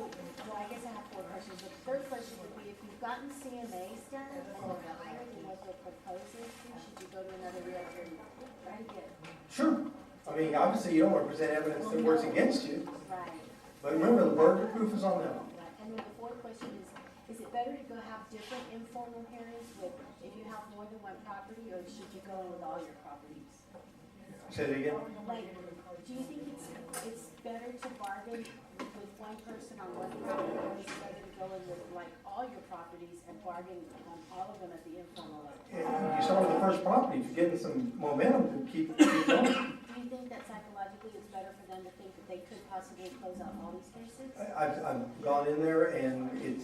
well, I guess I have 4 questions. The third question would be, if you've gotten CMAs done and they're higher than what they're proposing, should you go to another realtor and try to get? Sure. I mean, obviously, you don't want to present evidence that works against you, Right. but remember, the burden of proof is on them. Right. And then the 4th question is it better to go have different informal hearings with, if you have more than one property, or should you go in with all your properties? Say it again. Like, do you think it's better to bargain with one person on one property, or is it better to go in with like all your properties and bargain on all of them at the informal level? You start with the first property, if you're getting some momentum to keep going. Do you think that psychologically it's better for them to think that they could possibly close out all these cases? I've gone in there and if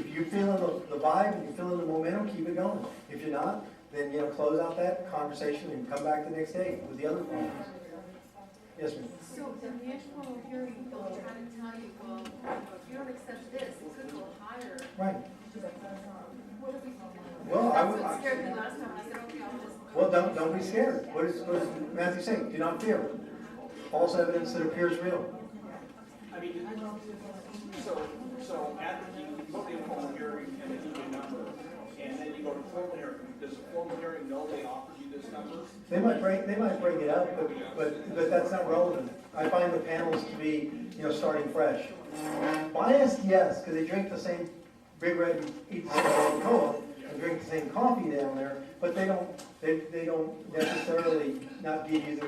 you're feeling the vibe and you're feeling the momentum, keep it going. If you're not, then, you know, close out that conversation and come back the next day with the other problems. Yes, ma'am. So in the informal hearing, they'll try to tell you, well, if you don't accept this, it could go higher. Right. What if we? Well, I would. That's what scared me last time. I said, okay, I'll just. Well, don't be scared. What does Matthew say? Do not fear. False evidence that appears real. I mean, so at the, you go to the informal hearing and they give you a number, and then you go to formal hearing. Does the formal hearing know they offered you this number? They might bring it up, but that's not relevant. I find the panels to be, you know, starting fresh. Biased, yes, because they drink the same Big Red and eat the same Cola and drink the same coffee down there, but they don't necessarily not give you the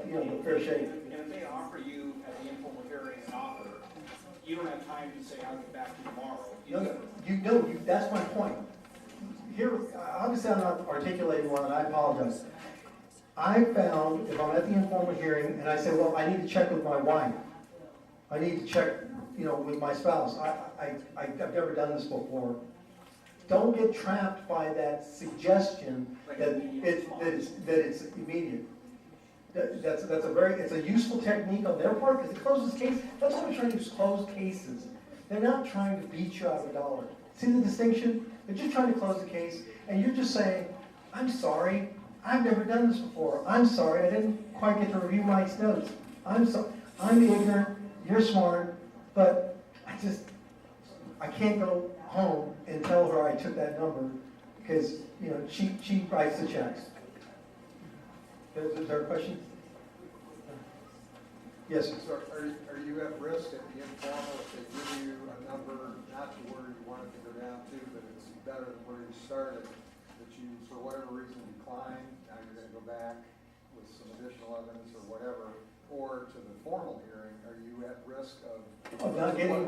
you know, the fair shake. And if they offer you at the informal hearing an offer, you don't have time to say, I'll get back to you tomorrow. No, that's my point. Here, obviously I'm not articulating one, and I apologize. I found, if I'm at the informal hearing, and I say, well, I need to check with my wife. I need to check, you know, with my spouse. I've never done this before. Don't get trapped by that suggestion that it's immediate. It's a useful technique on their part, because it closes cases. That's what we're trying to do, is close cases. They're not trying to beat you out of a dollar. See the distinction? They're just trying to close the case, and you're just saying, I'm sorry, I've never done this before. I'm sorry, I didn't quite get to review Mike's notes. I'm ignorant, you're smart, but I can't go home and tell her I took that number, because, you know, she writes the checks. Is there a question? Yes, sir. So are you at risk at the informal if they give you a number, not to where you want it to go down to, but it's better than where you started, that you, for whatever reason, decline, now you're gonna go back with some additional evidence or whatever, or to the formal hearing, are you at risk of not getting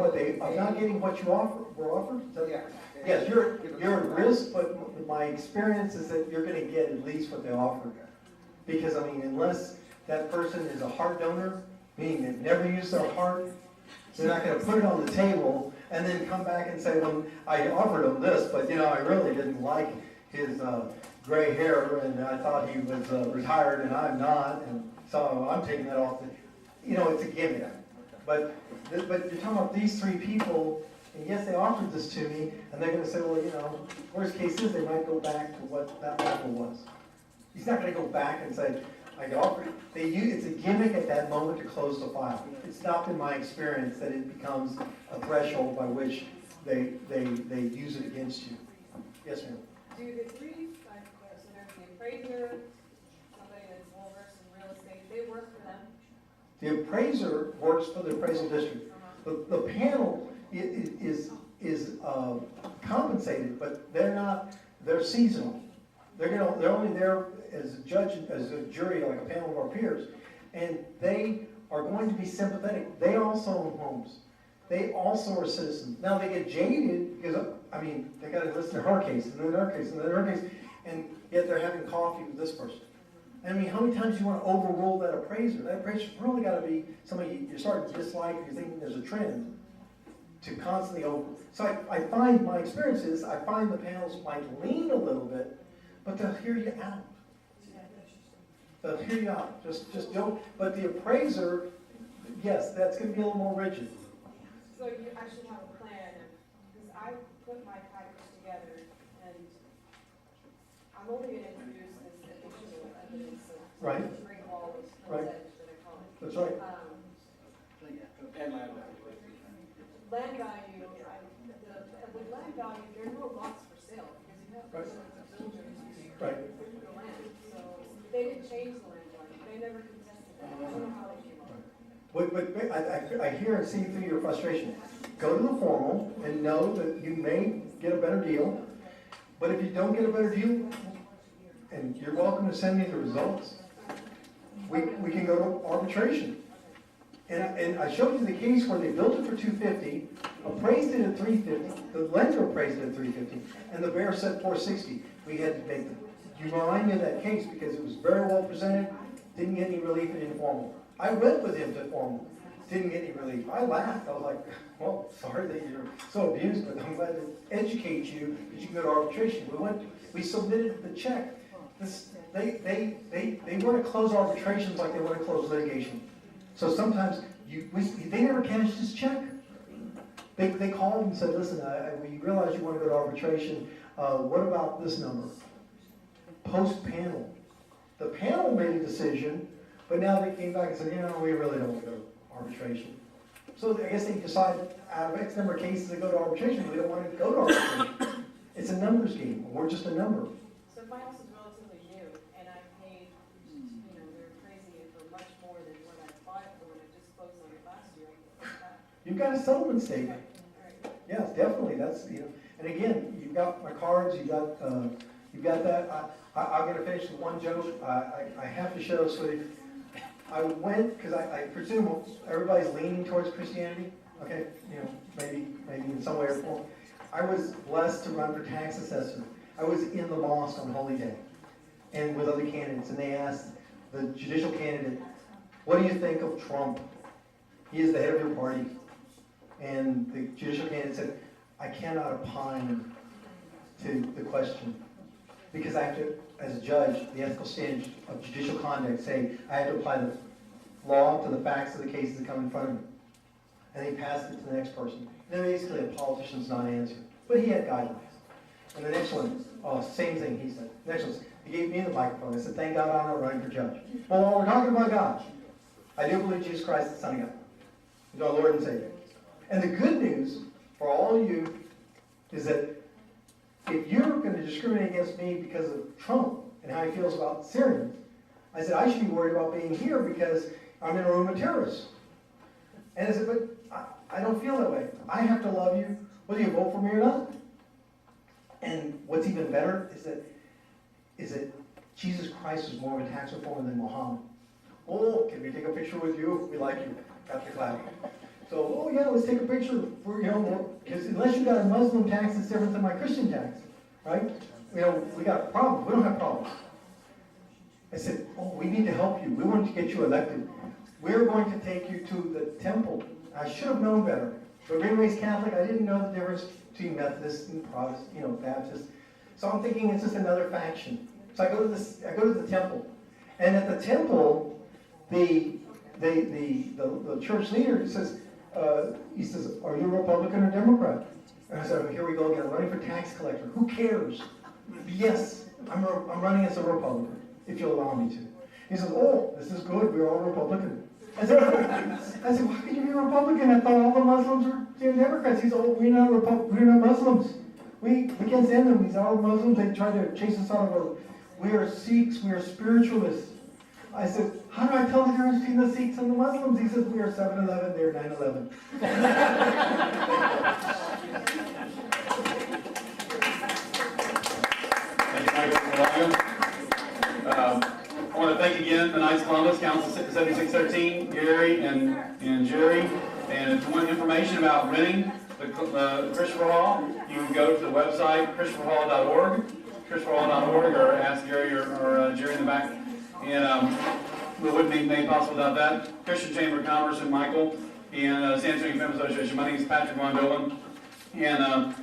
what you were offered? Yeah. Yes, you're at risk, but my experience is that you're gonna get at least what they offered. Because, I mean, unless that person is a heart donor, meaning they've never used their heart, they're not gonna put it on the table and then come back and say, well, I offered him this, but, you know, I really didn't like his gray hair, and I thought he was retired, and I'm not, and so I'm taking that off. You know, it's a gimmick. But you're talking about these 3 people And yes, they offered this to me, and they're gonna say, well, you know, worst case is they might go back to what that offer was. He's not gonna go back and say, I offered, it's a gimmick at that moment to close the file. It's not been my experience that it becomes a threshold by which they use it against you. Yes, ma'am? Do the three, so there's the appraiser, somebody that's well versed in real estate, they work for them? The appraiser works for the appraisal district. The panel is compensated, but they're seasonal. They're only there as a judge, as a jury, like a panel of our peers, and they are going to be sympathetic. They also own homes. They also are citizens. Now they get jaded because, I mean, they gotta listen to her case, and then her case, and then her case, and yet they're having coffee with this person. I mean, how many times do you want to overrule that appraiser? That appraiser's really got to be somebody you're starting to dislike because you're thinking there's a trend to constantly over. So I find my experience is I find the panels might lean a little bit, but they'll hear you out. They'll hear you out. Just don't. But the appraiser, yes, that's going to be a little more rigid. So you actually have a plan, because I put my package together, and I'm only going to introduce this additional evidence of Right. three walls, Right. that I call it. That's right. And land value. Land value, with land value, there are no lots for sale, because you have Right. builders Right. the land, so they didn't change the land value, they never contested that, I don't know how they came up. But I hear and see through your frustration. Go to the formal and know that you may get a better deal. But if you don't get a better deal, and you're welcome to send me the results, we can go to arbitration. And I showed you the case where they built it for $250, appraised it at $350, the lender appraised it at $350, and the bear said $460. We had to make you remind me of that case because it was very well presented, didn't get any relief in informal. I went with him to formal, didn't get any relief. I laughed, I was like, well, sorry that you're so abused, but I'm glad to educate you that you can go to arbitration. We submitted the check. They want to close arbitrations like they want to close litigation. So sometimes they never cashed his check. They called and said, listen, we realize you want to go to arbitration. What about this number? Post-panel. The panel made a decision, but now they came back and said, we really don't want to go to arbitration. So I guess they decided out of X number of cases that go to arbitration, we don't want to go to arbitration. It's a numbers game. We're just a number. So my house is relatively new, and I paid, they're crazy for much more than what I bought it for when I just closed on it last year. You've got a settlement statement. Yes, definitely. That's and again, you've got my cards. You've got that. I'm going to finish with one joke. I have to share this with you. I went because I presume everybody's leaning towards Christianity. Okay, maybe in some way or form. I was blessed to run for tax assessor. I was in the mosque on Holy Day, and with other candidates, and they asked the judicial candidate, "What do you think of Trump? He is the head of your party." And the judicial candidate said, "I cannot opine to the question because I have to, as a judge, the ethical standards of judicial conduct say I have to apply the law to the facts of the cases that come in front of me." And he passed it to the next person. And basically, a politician's not answering, but he had guidelines. And the next one, same thing he said. Next one, he gave me the microphone. I said, "Thank God I'm not running for judge." Well, while we're talking about God, I do believe Jesus Christ is the Son of God. He's our Lord and Savior. And the good news for all of you is that if you're going to discriminate against me because of Trump and how he feels about Syrians, I said, I should be worried about being here because I'm in a room with terrorists. And I said, but I don't feel that way. I have to love you whether you vote for me or not. And what's even better is that Jesus Christ was more of a tax reformer than Muhammad. Oh, can we take a picture with you? We like you. Got the clap. So, yeah, let's take a picture for, because unless you got a Muslim tax that's different than my Christian tax, right? We got problems. We don't have problems. I said, we need to help you. We want to get you elected. We're going to take you to the temple. I should have known better. But being raised Catholic, I didn't know the difference between Methodists and Protestant, Baptists. So I'm thinking it's just another faction. So I go to the temple. And at the temple, the church leader says, he says, are you a Republican or Democrat? And I said, here we go again, I'm running for tax collector. Who cares? Yes, I'm running as a Republican, if you'll allow me to. He says, oh, this is good, we're all Republican. I said, why can you be a Republican? I thought all the Muslims are Democrats. He said, oh, we're not Muslims. We can't stand them. These are all Muslims. They try to chase us out of our, we are Sikhs, we are spiritualists. I said, how do I tell the difference between the Sikhs and the Muslims? He says, we are 7-Eleven, they're 9/11. Thank you, Michael. I want to thank again the Knights of Columbus, Council 7613, Gary and Jerry. And if you want information about renting the Christopher Hall, you can go to the website, christopherhall.org, or ask Gary or Jerry in the back. And it wouldn't be made possible without that. Christian Chamber of Commerce and Michael, and San Antonio Film Association. My name is Patrick Von Dolan. And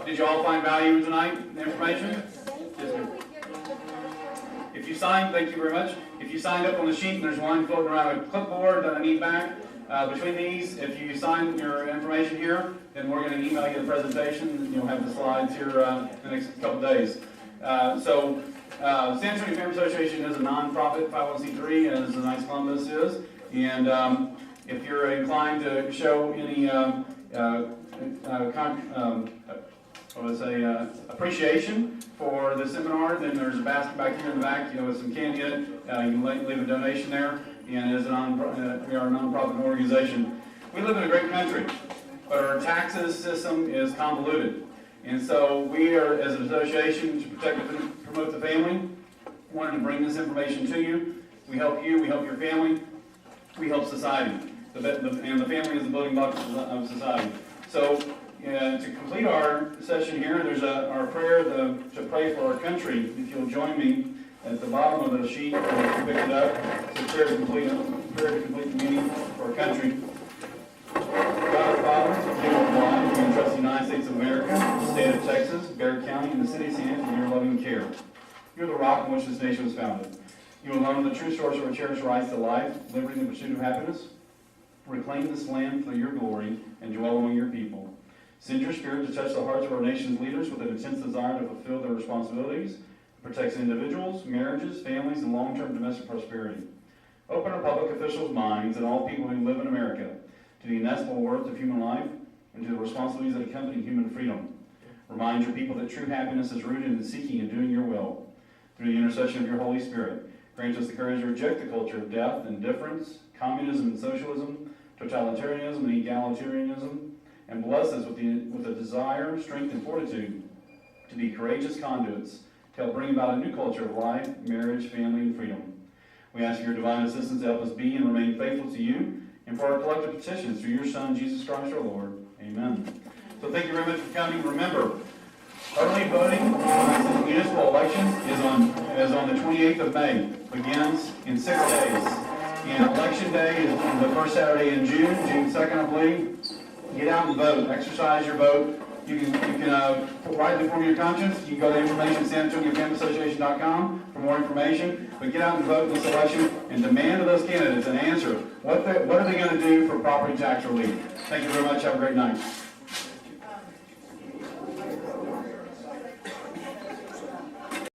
did you all find value tonight in the information? Yes, ma'am. If you signed, thank you very much. If you signed up on the sheet, there's one floating around a clipboard that I need back. Between these, if you sign your information here, then we're going to email you the presentation. You'll have the slides here in the next couple days. San Antonio Family Association is a non-profit 501c3, as the Knights of Columbus is. And if you're inclined to show any appreciation for the seminar, then there's a basket back here in the back, with some candy in it. You can leave a donation there. And as we are a nonprofit organization. We live in a great country, but our taxes system is convoluted. And so we are, as an association, to protect and promote the family, wanted to bring this information to you. We help you, we help your family, we help society. And the family is the building block of society. So to complete our session here, there's our prayer to pray for our country. If you'll join me at the bottom of the sheet, we'll pick it up. It's a prayer to complete the meeting for our country. God, Father, King of God, we entrust the United States of America, the state of Texas, Barrett County, and the city of San Antonio in your loving care. You are the rock on which this nation was founded. You alone are the true source of our cherished rights to life, liberty, and the pursuit of happiness. Reclaim this land for your glory and dwell among your people. Send your Spirit to touch the hearts of our nation's leaders with an intense desire to fulfill their responsibilities, protects individuals, marriages, families, and long-term domestic prosperity. Open our public officials' minds and all people who live in America to the inestimable worth of human life and to the responsibilities that accompany human freedom. Remind your people that true happiness is rooted in seeking and doing your will. Through the intercession of your Holy Spirit, grant us the courage to reject the culture of death and indifference, communism and socialism, totalitarianism and egalitarianism, and bless us with a desire, strength, and fortitude to be courageous conduits to help bring about a new culture of life, marriage, family, and freedom. We ask for your divine assistance to help us be and remain faithful to you, and for our collective petitions through your Son, Jesus Christ our Lord. Amen. So thank you very much for coming. Remember, early voting in municipal elections is on the 28th of May. Begins in 6 days. And election day is the first Saturday in June 2nd, I believe. Get out and vote. Exercise your vote. You can write the form of your conscience. You can go to information at SanAntonioFamilyAssociation.com for more information. But get out and vote in this election and demand of those candidates an answer. What are they going to do for property tax relief? Thank you very much. Have a great night.